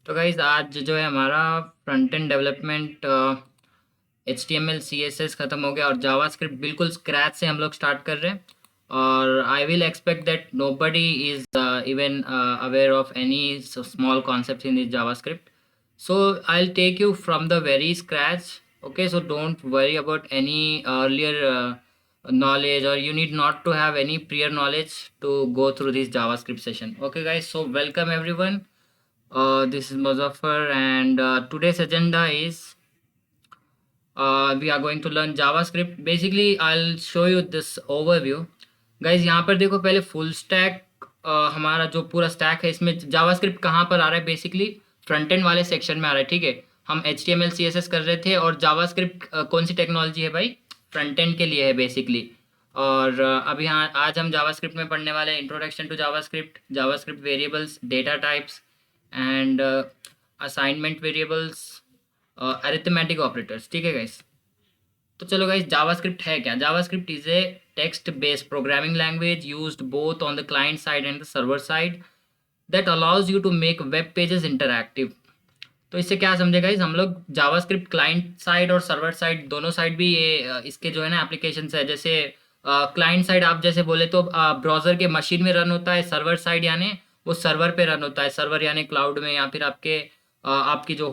तो गाइज आज जो है हमारा front end development HTML CSS ख़त्म हो गया और जावास्क्रिप्ट बिल्कुल स्क्रैच से हम लोग स्टार्ट कर रहे हैं। और I will expect that nobody is even aware of any small concepts in this JavaScript. So I'll take you from the very scratch. Okay, so don't worry about any earlier knowledge, or you need not to have any prior knowledge to go through this JavaScript session. Okay, guys, so welcome everyone. This is Muzaffar, and today's agenda is we are going to learn JavaScript. Basically, I'll show you this overview. Guys, यहाँ पर देखो पहले full stack हमारा जो पूरा stack है इसमें JavaScript कहाँ पर आ रहा है, बेसिकली फ्रंट एंड वाले सेक्शन में आ रहा है. ठीक है, हम HTML CSS कर रहे थे और जावास्क्रिप्ट कौन सी टेक्नोलॉजी है भाई, फ्रंट एंड के लिए है बेसिकली. और अभी यहाँ आज हम जावास्क्रिप्ट में पढ़ने वाले हैं introduction to JavaScript, JavaScript variables, data types and assignment variables, arithmetic operators. ठीक है गाइस, तो चलो गाइस, जावास्क्रिप्ट है क्या? JavaScript is a text based programming language used both on the client side and the server side that allows you to make web pages interactive. तो इससे क्या समझे गाइस, हम लोग जावास्क्रिप्ट क्लाइंट साइड और server side दोनों side भी ये इसके जो है ना एप्लीकेशंस है. जैसे क्लाइंट साइड आप जैसे बोले तो ब्राउज़र के मशीन में रन होता है, सर्वर साइड यानी वो सर्वर पे रन होता है, सर्वर यानी क्लाउड में, या फिर आपके आपकी जो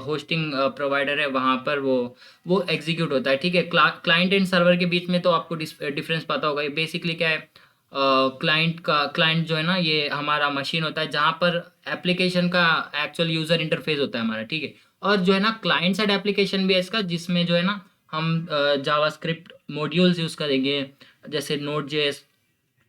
होस्टिंग प्रोवाइडर है वहाँ पर वो एग्जीक्यूट होता है. ठीक है, क्लाइंट एंड सर्वर के बीच में तो आपको डिफरेंस पता होगा. ये बेसिकली क्या है, क्लाइंट जो है ना ये हमारा मशीन होता है जहाँ पर एप्लीकेशन का एक्चुअल यूज़र इंटरफेस होता है हमारा. ठीक है, और जो है ना क्लाइंट साइड एप्लीकेशन भी है इसका, जिसमें जो है ना हम जावास्क्रिप्ट मॉड्यूल्स यूज़ करेंगे, जैसे नोड जेएस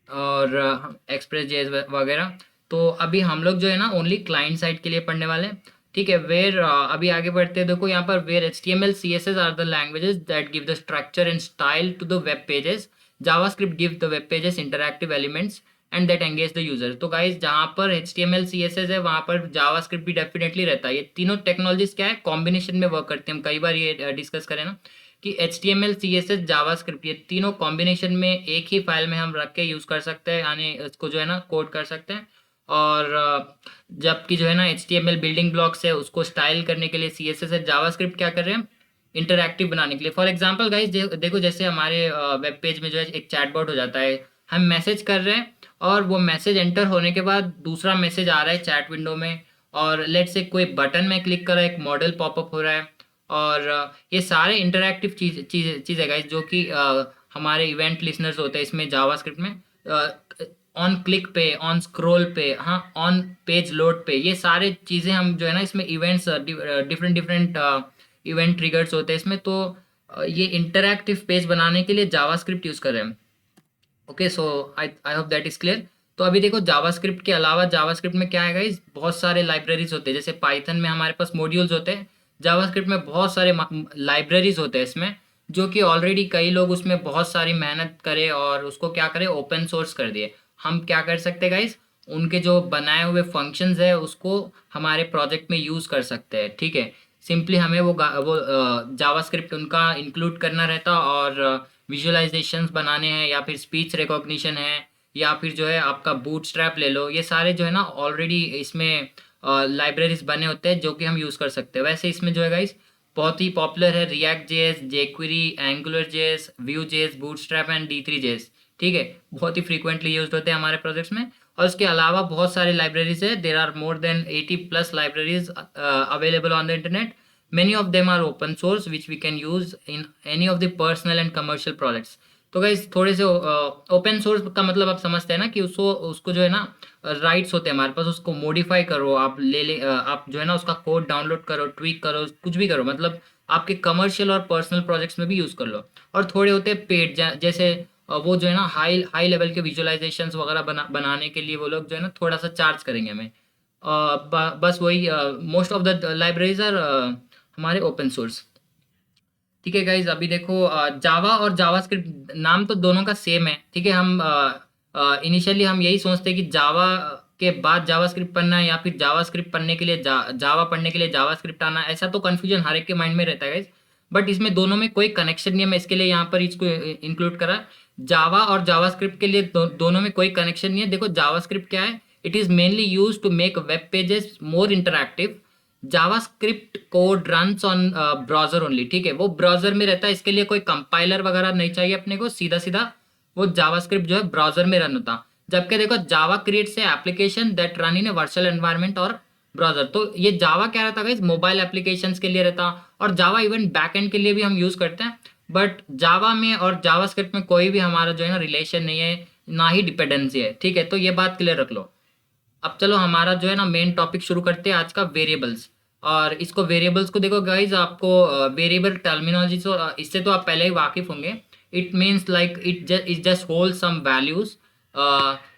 और एक्सप्रेस जेएस वगैरह. तो अभी हम लोग जो है ना ओनली क्लाइंट साइड के लिए पढ़ने वाले हैं. ठीक है, वेयर अभी आगे बढ़ते हैं. देखो यहाँ पर where HTML CSS are the languages that give the structure and style to the web pages, JavaScript give the web pages interactive elements and that engage the user. तो गाइज जहाँ पर HTML CSS है वहाँ पर JavaScript भी definitely रहता है. ये तीनों टेक्नोलॉजीज क्या है, कॉम्बिनेशन में वर्क करते हैं. हम कई बार ये डिस्कस करें ना कि HTML CSS जावास्क्रिप्ट ये तीनों कॉम्बिनेशन में एक ही फाइल में हम रख के यूज़ कर सकते हैं, यानी इसको जो है ना कोड कर सकते हैं. और जबकि जो है ना HTML बिल्डिंग ब्लॉक्स है उसको स्टाइल करने के लिए CSS है, जावास्क्रिप्ट क्या कर रहे हैं, इंटरैक्टिव बनाने के लिए. फॉर एग्जांपल गाइस देखो जैसे हमारे वेब पेज में जो है एक चैटबॉट हो जाता है, हम मैसेज कर रहे हैं और वो मैसेज एंटर होने के बाद दूसरा मैसेज आ रहा है चैट विंडो में, और लेट से कोई बटन में क्लिक करा एक मॉडल पॉपअप हो रहा है. और ये सारे इंटरैक्टिव चीज़ है गाइस, जो कि हमारे इवेंट लिसनर्स होते हैं इसमें जावास्क्रिप्ट में. ऑन क्लिक पे, ऑन स्क्रॉल पे, हाँ ऑन पेज लोड पे, ये सारे चीज़ें हम जो है ना इसमें events different different event triggers होते हैं इसमें. तो ये इंटरैक्टिव पेज बनाने के लिए जावास्क्रिप्ट यूज़ कर रहे हैं. Okay, so I hope that is clear. तो अभी देखो जावास्क्रिप्ट के अलावा जावास्क्रिप्ट में क्या है गाइस, बहुत सारे लाइब्रेरीज होते हैं. जैसे पाइथन में हमारे पास मॉड्यूल्स होते हैं, जावास्क्रिप्ट में बहुत सारे लाइब्रेरीज होते हैं इसमें, जो कि ऑलरेडी कई लोग उसमें बहुत सारी मेहनत करे और उसको क्या करे, ओपन सोर्स कर दिए. हम क्या कर सकते हैं गाइस, उनके जो बनाए हुए फंक्शंस है उसको हमारे प्रोजेक्ट में यूज़ कर सकते हैं. ठीक है, सिंपली हमें वो जावास्क्रिप्ट उनका इंक्लूड करना रहता, और विजुअलाइजेशंस बनाने हैं या फिर स्पीच रिकॉग्निशन है, या फिर जो है आपका बूटस्ट्रैप ले लो, ये सारे जो है ना ऑलरेडी इसमें लाइब्रेरीज बने होते हैं जो कि हम यूज़ कर सकते हैं. वैसे इसमें जो है गाइस बहुत ही पॉपुलर है react JS, jQuery, angular JS, Vue JS, bootstrap and D3 JS. ठीक है, बहुत ही फ्रीक्वेंटली यूज होते हैं हमारे प्रोजेक्ट्स में. और उसके अलावा बहुत सारे लाइब्रेरीज है, there are more than 80+ libraries available on the internet. Many of them are open source which we can use in any of the personal and commercial projects. तो गाइस थोड़े से ओपन सोर्स का मतलब आप समझते हैं ना कि उसको जो है ना राइट्स होते हैं हमारे पास, उसको मॉडिफाई करो, आप आप जो है ना उसका कोड डाउनलोड करो, ट्वीक करो, कुछ भी करो, मतलब आपके कमर्शियल और पर्सनल प्रोजेक्ट्स में भी यूज़ कर लो. और थोड़े होते हैं पेड, जैसे वो जो है ना हाई हाई लेवल के विजुअलाइजेशंस वगैरह बनाने के लिए वो लोग जो है ना थोड़ा सा चार्ज करेंगे हमें. बस वही, most of the libraries are हमारे ओपन सोर्स. ठीक है गाइज, अभी देखो जावा और जावास्क्रिप्ट नाम तो दोनों का सेम है. ठीक है, हम इनिशियली हम यही सोचते हैं कि जावा के बाद जावास्क्रिप्ट पढ़ना है, या फिर जावास्क्रिप्ट पढ़ने के लिए जावा पढ़ने के लिए जावास्क्रिप्ट आना है. ऐसा तो कन्फ्यूजन हर एक के माइंड में रहता है गाइज, बट इसमें दोनों में कोई कनेक्शन नहीं है. मैं इसके लिए यहाँ पर इसको इंक्लूड करा. जावा और जावास्क्रिप्ट के लिए दोनों में कोई कनेक्शन नहीं है. देखो जावास्क्रिप्ट क्या है, it is mainly use to make web pages more interactive. JavaScript code runs on browser only, ठीक है, वो ब्राउजर में रहता है, इसके लिए कोई कंपाइलर वगैरह नहीं चाहिए अपने को, सीधा सीधा वो जावास्क्रिप्ट जो है ब्राउजर में रन होता। जबकि देखो Java creates a application that run in a virtual environment और ब्राउजर। तो ये जावा क्या रहता है, मोबाइल एप्लीकेशंस के लिए रहता, और जावा इवन बैकएंड के लिए भी हम यूज करते हैं। बट जावा में और जावास्क्रिप्ट में कोई भी हमारा जो है ना रिलेशन नहीं है, ना ही डिपेंडेंसी है, ठीक है, तो ये बात क्लियर रख लो। अब चलो हमारा जो है ना मेन टॉपिक शुरू करते हैं आज का, वेरिएबल्स। और इसको वेरिएबल्स को देखो गाइज, आपको वेरिएबल टर्मिनोलॉजी से इससे तो आप पहले ही वाकिफ होंगे। It means like it just hold some values,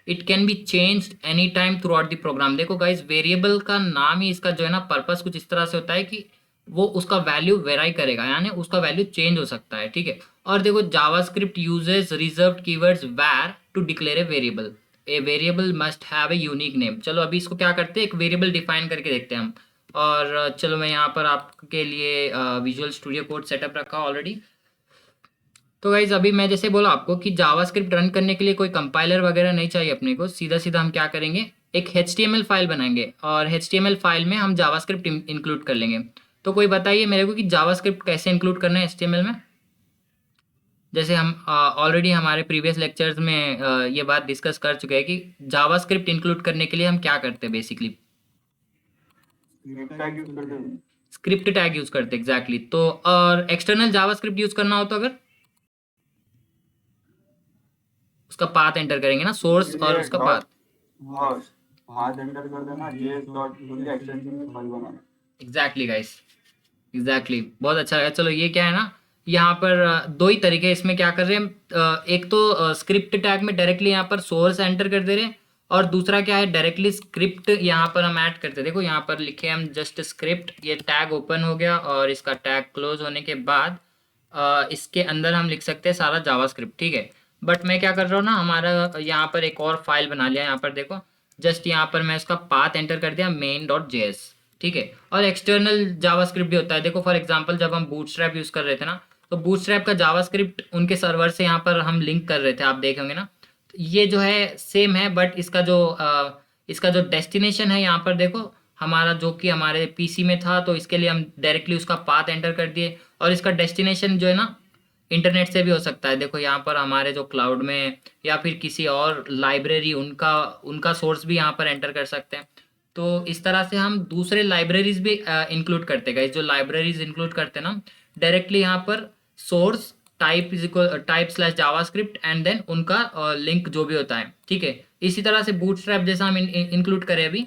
it can be changed any time throughout the program. देखो गाइज वेरिएबल का नाम ही इसका जो है ना पर्पस कुछ इस तरह से होता है कि वो उसका वैल्यू वेराई करेगा, यानी उसका वैल्यू चेंज हो सकता है, ठीक है। और देखो JavaScript uses reserved keywords var to declare a variable. A variable must have a unique name. चलो अभी इसको क्या करते हैं, एक वेरिएबल डिफाइन करके देखते हैं हम। और चलो मैं यहाँ पर आपके लिए विजुअल स्टूडियो कोड सेटअप रखा ऑलरेडी। तो गाइज अभी मैं जैसे बोला आपको कि जावास्क्रिप्ट रन करने के लिए कोई कंपाइलर वगैरह नहीं चाहिए अपने को, सीधा सीधा हम क्या करेंगे, एक HTML फाइल बनाएंगे और HTML फाइल में हम जावास्क्रिप्ट इंक्लूड कर लेंगे। तो कोई बताइए मेरे को कि जावास्क्रिप्ट कैसे इंक्लूड करना है HTML में। जैसे हम ऑलरेडी हमारे प्रीवियस लेक्चर्स में ये बात डिस्कस कर चुके हैं कि जावास्क्रिप्ट इंक्लूड करने के लिए हम क्या करते हैं, बेसिकली स्क्रिप्ट टैग यूज करते हैं, एग्जैक्टली। तो और एक्सटर्नल जावास्क्रिप्ट यूज करना हो तो अगर उसका पाथ एंटर करेंगे ना, सोर्स और उसका पाथ, पाथ एंटर कर देना, js.extension फाइल बनाना। एग्जैक्टली गाइस, एग्जैक्टली, बहुत अच्छा लगा। चलो ये क्या है ना, यहाँ पर दो ही तरीके हैं, इसमें क्या कर रहे हैं हम, एक तो स्क्रिप्ट टैग में डायरेक्टली यहाँ पर सोर्स एंटर कर दे रहे हैं, और दूसरा क्या है डायरेक्टली स्क्रिप्ट यहाँ पर हम ऐड करते हैं। देखो यहाँ पर लिखे हम जस्ट स्क्रिप्ट, ये टैग ओपन हो गया और इसका टैग क्लोज होने के बाद इसके अंदर हम लिख सकते हैं सारा जावास्क्रिप्ट, ठीक है। बट मैं क्या कर रहा हूँ ना, हमारा यहाँ पर एक और फाइल बना लिया, यहाँ पर देखो जस्ट यहाँ पर मैं इसका पाथ एंटर कर दिया main.js, ठीक है। और एक्सटर्नल जावास्क्रिप्ट भी होता है, देखो फॉर एग्जांपल जब हम बूटस्ट्रैप यूज़ कर रहे थे ना, तो बूटस्ट्रैप का जावास्क्रिप्ट उनके सर्वर से यहाँ पर हम लिंक कर रहे थे, आप देखेंगे ना। तो ये जो है सेम है, बट इसका जो डेस्टिनेशन है यहाँ पर देखो, हमारा जो कि हमारे पीसी में था, तो इसके लिए हम डायरेक्टली उसका पाथ एंटर कर दिए, और इसका डेस्टिनेशन जो है ना इंटरनेट से भी हो सकता है। देखो यहाँ पर हमारे जो क्लाउड में या फिर किसी और लाइब्रेरी, उनका उनका सोर्स भी यहाँ पर एंटर कर सकते हैं। तो इस तरह से हम दूसरे लाइब्रेरीज भी इंक्लूड करते हैं, जो लाइब्रेरीज इंक्लूड करते हैं ना डायरेक्टली यहाँ पर source type is equal type slash JavaScript and then उनका लिंक जो भी होता है, ठीक है। इसी तरह से बूटस्ट्रैप जैसा हम इंक्लूड करें अभी,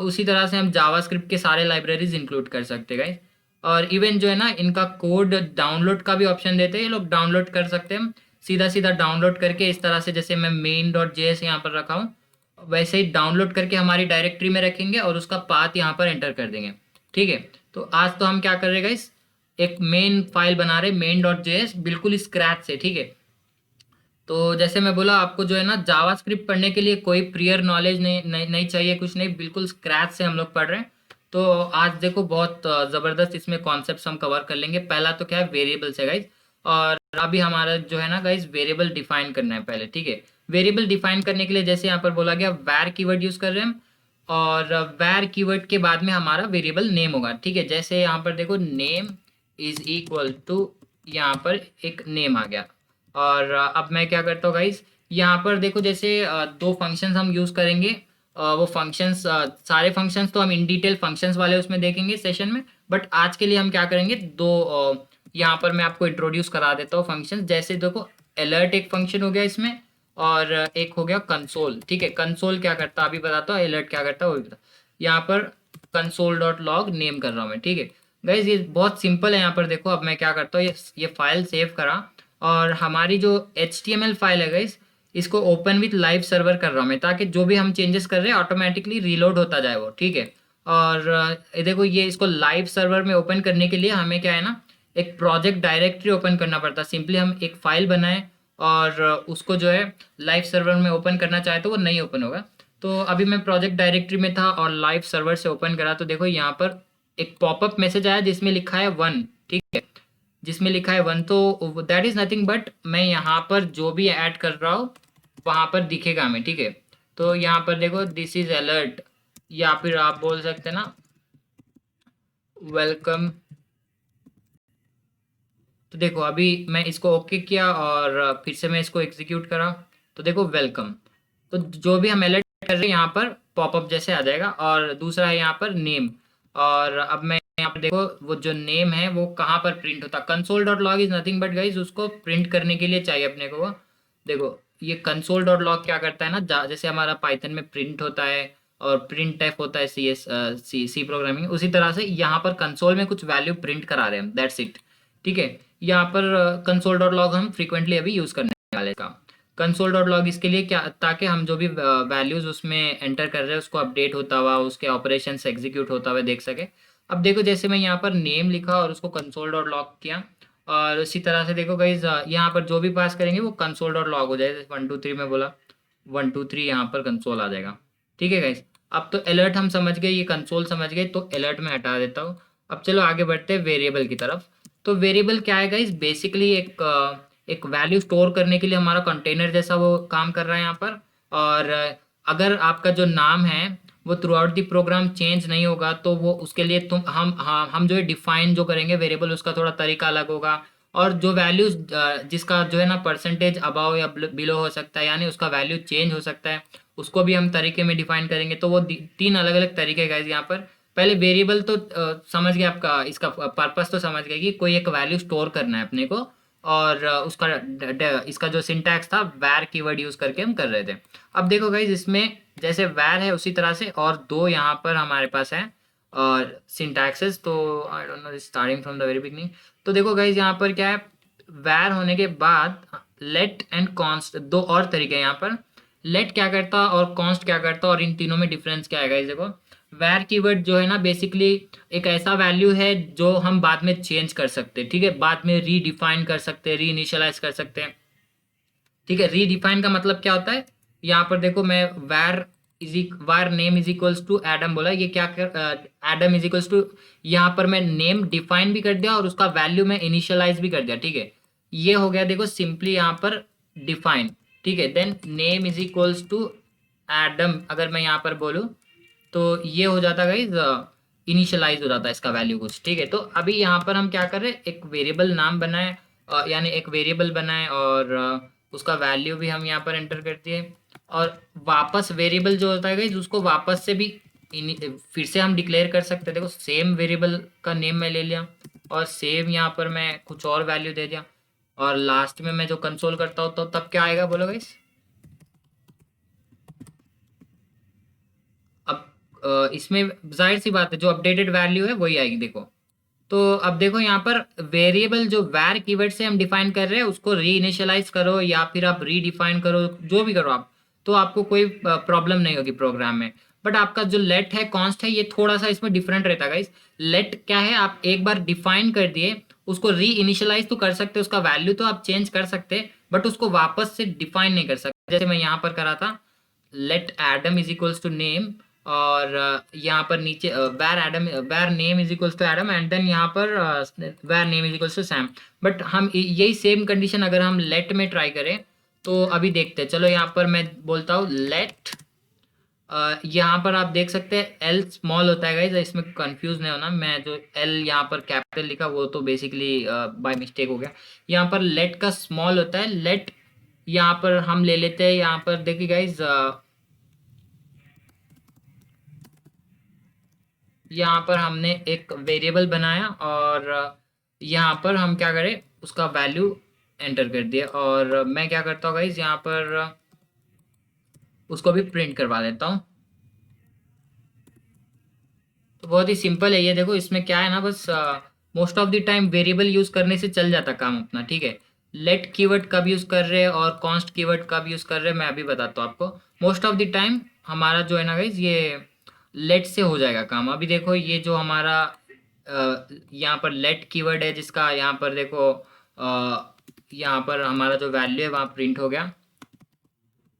उसी तरह से हम जावास्क्रिप्ट के सारे लाइब्रेरीज इंक्लूड कर सकते हैं गाइस। और इवन जो है ना इनका कोड डाउनलोड का भी ऑप्शन देते हैं, ये लोग डाउनलोड कर सकते हैं, सीधा सीधा डाउनलोड करके इस तरह से, जैसे मैं main.js यहाँ पर रखा हूँ, वैसे ही डाउनलोड करके हमारी डायरेक्टरी में रखेंगे और उसका पाथ यहाँ पर एंटर कर देंगे, ठीक है। तो आज तो हम क्या कर रहे हैं गाइस, एक मेन फाइल बना रहे main.js बिल्कुल स्क्रैच से, ठीक है। तो जैसे मैं बोला आपको जो है ना जावास्क्रिप्ट पढ़ने के लिए कोई प्रियर नॉलेज नहीं चाहिए, कुछ नहीं, बिल्कुल स्क्रैच से हम लोग पढ़ रहे हैं। तो आज देखो बहुत ज़बरदस्त इसमें कॉन्सेप्ट्स हम कवर कर लेंगे। पहला तो क्या है, वेरिएबल्स है गाइज, और अभी हमारा जो है ना गाइज वेरिएबल डिफाइन करना है पहले, ठीक है। वेरिएबल डिफाइन करने के लिए जैसे यहाँ पर बोला गया वैर कीवर्ड यूज़ कर रहे हैं हम, और वैर कीवर्ड के बाद में हमारा वेरिएबल नेम होगा, ठीक है। जैसे यहाँ पर देखो नेम इज इक्वल टू, यहाँ पर एक नेम आ गया। और अब मैं क्या करता हूँ गाइज, यहाँ पर देखो जैसे दो फंक्शंस हम यूज़ करेंगे, वो फंक्शंस सारे फंक्शंस तो हम इन डिटेल फंक्शंस वाले उसमें देखेंगे सेशन में, बट आज के लिए हम क्या करेंगे, दो यहाँ पर मैं आपको इंट्रोड्यूस करा देता हूँ फंक्शंस। जैसे देखो अलर्ट एक फंक्शन हो गया इसमें, और एक हो गया कंसोल, ठीक है। कंसोल क्या करता है अभी बताता हूँ, अलर्ट क्या करता है वो भी बता। यहाँ पर console.log नेम कर रहा हूँ मैं, ठीक है गाइज, ये बहुत सिंपल है। यहाँ पर देखो अब मैं क्या करता हूँ, ये फाइल सेव करा, और हमारी जो HTML फाइल है गाइज, इसको ओपन विथ लाइव सर्वर कर रहा हूँ मैं, ताकि जो भी हम चेंजेस कर रहे हैं ऑटोमेटिकली रीलोड होता जाए वो, ठीक है। और देखो ये इसको लाइव सर्वर में ओपन करने के लिए हमें क्या है ना, एक प्रोजेक्ट डायरेक्टरी ओपन करना पड़ता है। सिंपली हम एक फाइल बनाएं और उसको जो है लाइव सर्वर में ओपन करना चाहे तो वो नहीं ओपन होगा। तो अभी मैं प्रोजेक्ट डायरेक्टरी में था और लाइव सर्वर से ओपन करा, तो देखो यहाँ पर एक पॉपअप मैसेज आया जिसमें लिखा है 1, ठीक है, जिसमें लिखा है 1, तो दैट इज़ नथिंग बट मैं यहाँ पर जो भी ऐड कर रहा हूँ वहाँ पर दिखेगा हमें, ठीक है। तो यहाँ पर देखो दिस इज अलर्ट, या फिर आप बोल सकते हैं ना वेलकम। तो देखो अभी मैं इसको ओके किया और फिर से मैं इसको एग्जीक्यूट करा, तो देखो वेलकम। तो जो भी हम अलर्ट कर रहे हैं यहाँ पर पॉपअप जैसे आ जाएगा। और दूसरा है यहाँ पर नेम, और अब मैं यहाँ पर देखो वो जो नेम है वो कहाँ पर प्रिंट होता है। Console dot log is nothing but guys उसको प्रिंट करने के लिए चाहिए अपने को वो। देखो ये कंसोल डॉट लॉग क्या करता है ना, जैसे हमारा पाइथन में प्रिंट होता है और प्रिंट एफ होता है सी प्रोग्रामिंग, उसी तरह से यहाँ पर कंसोल में कुछ वैल्यू प्रिंट करा रहे हैं, दैट्स इट। ठीक है, यहाँ पर कंसोल डॉट लॉग हम फ्रीक्वेंटली अभी यूज़ करने वाले का। कंसोल डॉट लॉग इसके लिए क्या, ताकि हम जो भी वैल्यूज़ उसमें एंटर कर रहे हैं उसको अपडेट होता हुआ, उसके ऑपरेशन एग्जीक्यूट होता हुआ देख सके। अब देखो जैसे मैं यहाँ पर नेम लिखा और उसको कंसोल डॉट लॉग किया, और उसी तरह से देखो गाइज यहाँ पर जो भी पास करेंगे वो कंसोल डॉट लॉग हो जाएगा। 1 2 3 में बोला 1 2 3 यहाँ पर कंसोल आ जाएगा। ठीक है गाइज, अब तो अलर्ट हम समझ गए, ये कंसोल समझ गए, तो अलर्ट में हटा देता हूँ। अब चलो आगे बढ़ते हैं वेरिएबल की तरफ। तो वेरिएबल क्या है गाइस, बेसिकली एक वैल्यू स्टोर करने के लिए हमारा कंटेनर जैसा वो काम कर रहा है यहाँ पर। और अगर आपका जो नाम है वो throughout the program change नहीं होगा तो वो उसके लिए हम जो है डिफाइन जो करेंगे वेरिएबल उसका थोड़ा तरीका अलग होगा। और जो वैल्यूज जिसका जो है ना परसेंटेज अबाव या बिलो हो सकता है, यानी उसका वैल्यू चेंज हो सकता है, उसको भी हम तरीके में डिफाइन करेंगे। तो वो 3 अलग अलग तरीके गाइस यहाँ पर। पहले वेरिएबल तो समझ गए, आपका इसका पर्पस तो समझ गए कि कोई एक वैल्यू स्टोर करना है अपने को। और इसका जो सिंटैक्स था वैर कीवर्ड यूज करके हम कर रहे थे। अब देखो गाइज इसमें जैसे वैर है उसी तरह से और दो यहाँ पर हमारे पास है और सिंटैक्सेस। तो I don't know starting from the very beginning. तो देखो गाइज यहाँ पर क्या है, वैर होने के बाद लेट एंड कॉन्स्ट, दो और तरीके हैं यहाँ पर। लेट क्या करता और कॉन्स्ट क्या करता, और इन तीनों में डिफरेंस क्या है गाइज देखो। वैर कीवर्ड जो है ना बेसिकली एक ऐसा वैल्यू है जो हम बाद में चेंज कर सकते हैं। ठीक है, बाद में रीडिफाइन कर सकते हैं, री इनिशियलाइज कर सकते हैं। ठीक है, रीडिफाइन का मतलब क्या होता है, यहाँ पर देखो मैं var name is equals to Adam बोला, ये क्या कर एडम इज इक्वल्स टू, यहाँ पर मैं नेम डिफाइन भी कर दिया और उसका वैल्यू में इनिशियलाइज भी कर दिया। ठीक है, ये हो गया देखो सिंपली यहाँ पर डिफाइन। ठीक है, then name is equals to Adam अगर मैं यहाँ पर बोलूँ तो ये हो जाता गाइज इनिशियलाइज हो जाता है इसका वैल्यू कुछ। ठीक है, तो अभी यहाँ पर हम क्या कर रहे हैं, एक वेरिएबल नाम बनाए, यानी एक वेरिएबल बनाए और उसका वैल्यू भी हम यहाँ पर एंटर कर दिए। और वापस वेरिएबल जो होता है गाइज उसको वापस से भी फिर से हम डिक्लेयर कर सकते हैं। देखो सेम वेरिएबल का नेम मैं ले लिया और सेम यहाँ पर मैं कुछ और वैल्यू दे दिया, और लास्ट में मैं जो कंसोल करता हूँ तो तब क्या आएगा बोलो गाइज। अब इसमें जाहिर सी बात है जो अपडेटेड वैल्यू है वही आएगी देखो। तो अब देखो यहाँ पर वेरिएबल जो वैर कीवर्ड से हम डिफाइन कर रहे हैं उसको री इनिशियलाइज करो या फिर आप रीडिफाइन करो, जो भी करो आप, तो आपको कोई प्रॉब्लम नहीं होगी प्रोग्राम में। बट आपका जो लेट है कॉन्स्ट है ये थोड़ा सा इसमें डिफरेंट रहता है गाइस। लेट क्या है, आप एक बार डिफाइन कर दिए उसको री इनिशियलाइज तो कर सकते, उसका वैल्यू तो आप चेंज कर सकते, बट उसको वापस से डिफाइन नहीं कर सकते। जैसे मैं यहाँ पर करा था let Adam is equals to name, और यहाँ पर नीचे var name is equals to Adam, and then यहाँ पर var name is equals to Sam. But हम यही सेम कंडीशन अगर हम लेट में ट्राई करें तो अभी देखते हैं। चलो यहाँ पर मैं बोलता हूँ लेट, यहाँ पर आप देख सकते हैं एल स्मॉल होता है गाइज, इसमें कंफ्यूज नहीं होना, मैं जो एल यहाँ पर कैपिटल लिखा वो तो बेसिकली बाय मिस्टेक हो गया। यहाँ पर लेट का स्मॉल होता है लेट, यहाँ पर हम ले लेते हैं, यहाँ पर देखिए गाइज यहाँ पर हमने एक वेरिएबल बनाया और यहाँ पर हम क्या करें उसका वैल्यू एंटर कर दिया, और मैं क्या करता हूँ गाइज यहाँ पर उसको भी प्रिंट करवा देता हूँ। तो बहुत ही सिंपल है ये, देखो इसमें क्या है ना, बस most of the time variable use करने से चल जाता काम अपना। ठीक है, लेट कीवर्ड कब यूज कर रहे हैं और कॉन्स्ट कीवर्ड कब यूज कर रहे हैं मैं अभी बताता हूँ आपको। मोस्ट ऑफ द टाइम हमारा जो है ना गाइज ये लेट से हो जाएगा काम। अभी देखो ये जो हमारा यहाँ पर लेट कीवर्ड है जिसका यहाँ पर देखो यहाँ पर हमारा जो वैल्यू है वहाँ प्रिंट हो गया।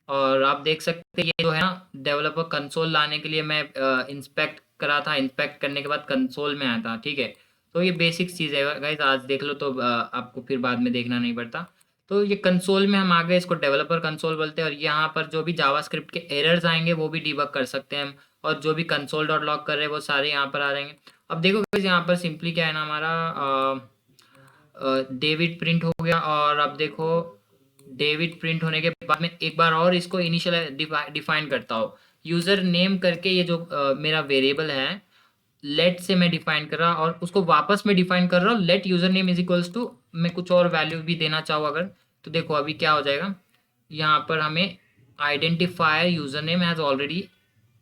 और आप देख सकते हैं ये जो है ना डेवलपर कंसोल लाने के लिए मैं इंस्पेक्ट करा था, इंस्पेक्ट करने के बाद कंसोल में आया था। ठीक है, तो ये बेसिक चीज़ है गाइस, आज देख लो तो आपको फिर बाद में देखना नहीं पड़ता। तो ये कंसोल में हम आ गए, इसको डेवलपर कंसोल बोलते हैं। और यहाँ पर जो भी जावास्क्रिप्ट के एरर्स आएंगे वो भी डिबग कर सकते हैं हम, और जो भी कंसोल डॉट लॉग कर रहे हैं वो सारे यहाँ पर आ जाएंगे। अब देखो guys, यहाँ पर सिंपली क्या है ना, हमारा डेविड प्रिंट हो गया। और अब देखो डेविड प्रिंट होने के बाद में एक बार और इसको इनिशियल डिफाइन करता हूँ। यूजर नेम करके ये जो मेरा वेरिएबल है, लेट से मैं डिफाइन कर रहा, और उसको वापस मैं डिफाइन कर रहा हूँ let user name is equals to, मैं कुछ और वैल्यू भी देना चाहूँ अगर, तो देखो अभी क्या हो जाएगा, यहाँ पर हमें identifier user name has already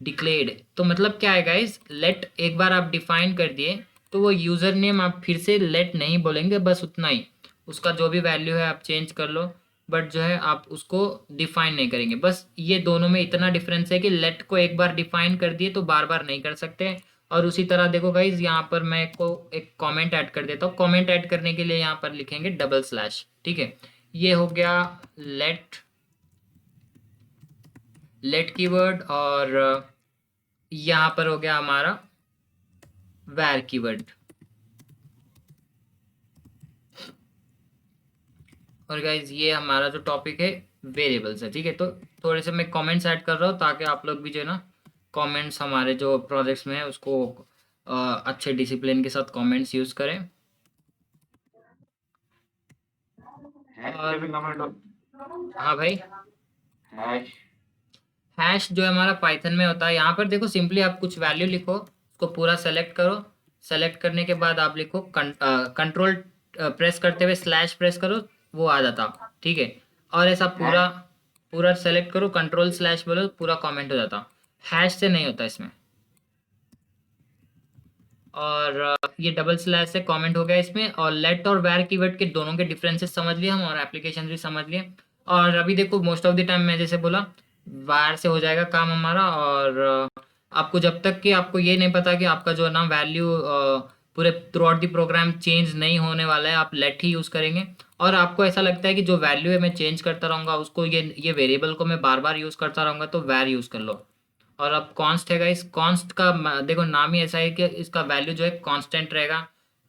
declared. तो मतलब क्या है गाइज, लेट एक बार आप डिफाइन कर दिए तो वो यूजर नेम आप फिर से लेट नहीं बोलेंगे, बस उतना ही, उसका जो भी वैल्यू है आप चेंज कर लो, बट जो है आप उसको डिफाइन नहीं करेंगे। बस ये दोनों में इतना डिफरेंस है कि लेट को एक बार डिफाइन कर दिए तो बार बार नहीं कर सकते। और उसी तरह देखो गाइज, यहाँ पर मैं को एक कमेंट ऐड कर देता हूँ। कमेंट ऐड करने के लिए यहाँ पर लिखेंगे डबल स्लैश, ठीक है। ये हो गया लेट कीवर्ड, और यहाँ पर हो गया हमारा वैर कीवर्ड। और गाइज ये हमारा जो टॉपिक है वेरिएबल्स है, ठीक है। तो थोड़े से मैं कमेंट्स ऐड कर रहा हूँ ताकि आप लोग भी जो है ना कमेंट्स हमारे जो प्रोजेक्ट्स में है उसको अच्छे डिसिप्लिन के साथ कमेंट्स यूज करें। और हाँ भाई, हैश हैश जो है हमारा पाइथन में होता है। यहाँ पर देखो सिंपली आप कुछ वैल्यू लिखो, उसको पूरा सेलेक्ट करो, सेलेक्ट करने के बाद आप लिखो कंट्रोल प्रेस करते हुए स्लैश प्रेस करो, वो आ जाता, ठीक है। और ऐसा पूरा पूरा सेलेक्ट करो, कंट्रोल स्लैश बोलो, पूरा कमेंट हो जाता। हैश से नहीं होता इसमें। और ये डबल स्लैश से कमेंट हो गया इसमें। और लेट और वैर कीवर्ड के दोनों के डिफरेंसेस समझ लिए हम, और एप्लीकेशन भी समझ लिए। और अभी देखो मोस्ट ऑफ द टाइम मैं जैसे बोला वार से हो जाएगा काम हमारा। और आपको जब तक कि आपको ये नहीं पता कि आपका जो है ना वैल्यू पूरे throughout the program change नहीं होने वाला है, आप लेट ही यूज़ करेंगे। और आपको ऐसा लगता है कि जो वैल्यू है मैं चेंज करता रहूँगा उसको, ये वेरिएबल को मैं बार बार यूज़ करता रहूँगा, तो वैर यूज़ कर लो। और अब कॉन्स्ट है इस कॉन्स्ट का देखो नाम ही ऐसा है कि इसका वैल्यू जो है कांस्टेंट रहेगा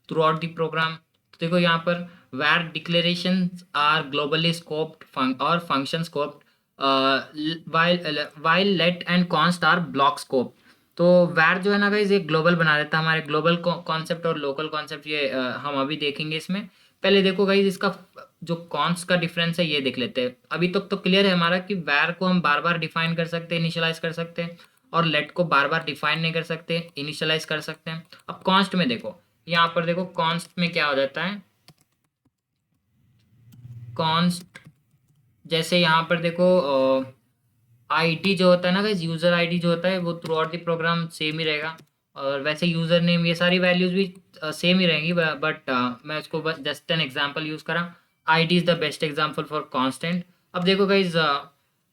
थ्रू आउट द प्रोग्राम। तो देखो यहाँ पर var declaration are globally scoped और function scoped, while let and const are block scope. तो वैर जो है ना गाइस ये ग्लोबल बना देता है हमारे ग्लोबल कॉन्सेप्ट और लोकल कॉन्सेप्ट, ये हम अभी देखेंगे इसमें। पहले देखो गाइस इसका जो कॉन्स्ट का डिफरेंस है ये देख लेते हैं। अभी तक तो क्लियर है हमारा कि वैर को हम बार बार डिफाइन कर सकते हैं, इनिशियलाइज कर सकते हैं, और लेट को बार बार डिफाइन नहीं कर सकते, इनिशियलाइज कर सकते हैं। अब कॉन्स्ट में देखो, यहाँ पर देखो कॉन्स्ट में क्या हो जाता है। कॉन्स्ट जैसे यहाँ पर देखो आईडी जो होता है ना गाइस, यूजर आईडी जो होता है वो throughout the program same ही रहेगा। और वैसे यूजर नेम ये सारी वैल्यूज भी सेम ही रहेंगी, बट मैं इसको बस जस्ट एन एग्जांपल यूज करा। ID is the best example for constant. अब देखो गाइस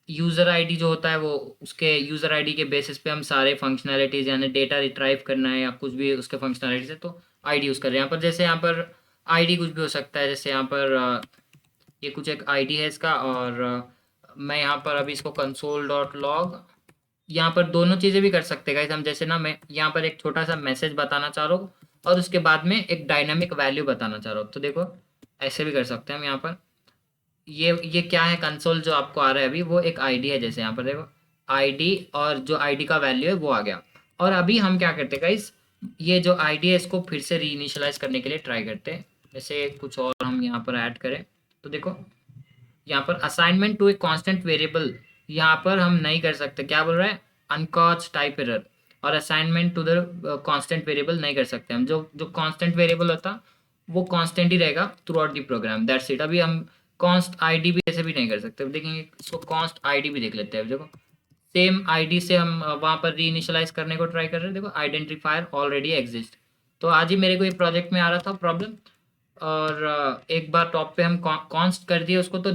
यूजर आईडी जो होता है वो, उसके यूजर आईडी के बेसिस पे हम सारे फंक्शनैलिटीज यानी डेटा रिट्राइव करना है या कुछ भी उसके फंक्शनैलिटीज है तो आईडी यूज कर रहे हैं यहाँ पर। जैसे यहाँ पर आईडी कुछ भी हो सकता है, जैसे यहाँ पर ये कुछ एक आईडी है इसका। और मैं यहाँ पर अभी इसको कंसोल डॉट लॉग, यहाँ पर दोनों चीज़ें भी कर सकते हैं गाइस हम। जैसे ना मैं यहाँ पर एक छोटा सा मैसेज बताना चाह रहा हूँ और उसके बाद में एक डायनामिक वैल्यू बताना चाह रहा हूँ, तो देखो ऐसे भी कर सकते हैं हम। यहाँ पर ये क्या है, कंसोल जो आपको आ रहा है अभी वो एक आईडी है। जैसे यहाँ पर देखो आईडी, और जो आईडी का वैल्यू है वो आ गया। और अभी हम क्या करते हैं गाइस, ये जो आईडी है इसको फिर से रीइनिशियलाइज करने के लिए ट्राई करते हैं। जैसे कुछ और हम यहाँ पर ऐड करें, तो देखो यहाँ पर assignment to a constant variable, यहाँ पर हम नहीं कर सकते। क्या बोल रहा है, अनकॉच टाइप एरर। और assignment to the constant variable नहीं कर सकते हम। जो जो कांस्टेंट वेरिएबल होता वो कांस्टेंट ही रहेगा throughout the program, that's it. अभी हम कॉन्स्ट आईडी भी ऐसे भी नहीं कर सकते। देखेंगे इसको कॉन्स्ट आईडी भी देख लेते हैं। देखो सेम आईडी से हम वहाँ पर रीइनिशियलाइज करने को ट्राई कर रहे हैं। देखो आइडेंटिफायर ऑलरेडी एग्जिस्ट। तो आज ही मेरे को ये प्रोजेक्ट में आ रहा था प्रॉब्लम, और एक बार टॉप पे हम कॉन्स्ट कर दिए उसको, तो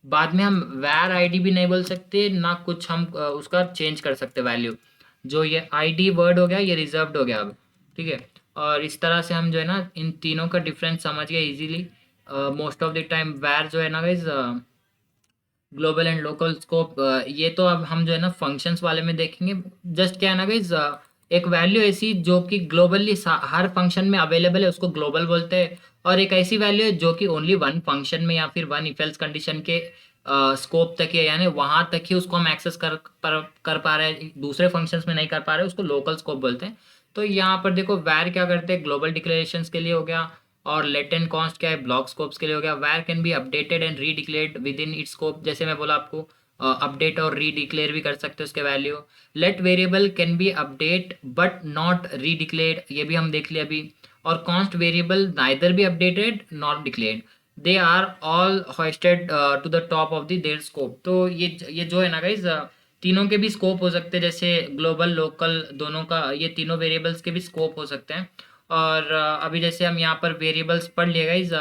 बाद में हम वैर आईडी भी नहीं बोल सकते ना कुछ हम उसका चेंज कर सकते वैल्यू। जो ये आईडी वर्ड हो गया ये रिजर्व्ड हो गया अब, ठीक है। और इस तरह से हम जो है ना इन तीनों का डिफरेंस समझ गए easily. Most of the time वैर जो है ना guys global and local scope, ये तो अब हम जो है ना फंक्शंस वाले में देखेंगे। जस्ट क्या है ना गाइज, एक वैल्यू ऐसी जो कि ग्लोबली हर फंक्शन में अवेलेबल है उसको ग्लोबल बोलते हैं, और एक ऐसी वैल्यू है जो कि ओनली वन फंक्शन में या फिर वन इफ एल्स कंडीशन के स्कोप तक है, यानी वहां तक ही उसको हम एक्सेस कर पा रहे हैं, दूसरे फंक्शंस में नहीं कर पा रहे, उसको लोकल स्कोप बोलते हैं। तो यहाँ पर देखो वैर क्या करते हैं, ग्लोबल डिक्लेरेशंस के लिए हो गया, और लेट एंड कॉन्स्ट क्या है, ब्लॉक स्कोप्स के लिए हो गया। वैर can be updated and re declared with in its scope, जैसे मैं बोला आपको, अपडेट और री डिक्लेयर भी कर सकते हो उसके वैल्यू। Let variable can be update but not redeclared, ये भी हम देख लिया अभी। और const variable neither be updated not declared, they are all hoisted to the top of the their scope. तो ये जो है ना गाइज, तीनों के भी स्कोप हो सकते हैं, जैसे ग्लोबल लोकल दोनों का, ये तीनों वेरिएबल्स के भी स्कोप हो सकते हैं। और अभी जैसे हम यहाँ पर वेरिएबल्स पढ़ लिए गाइज,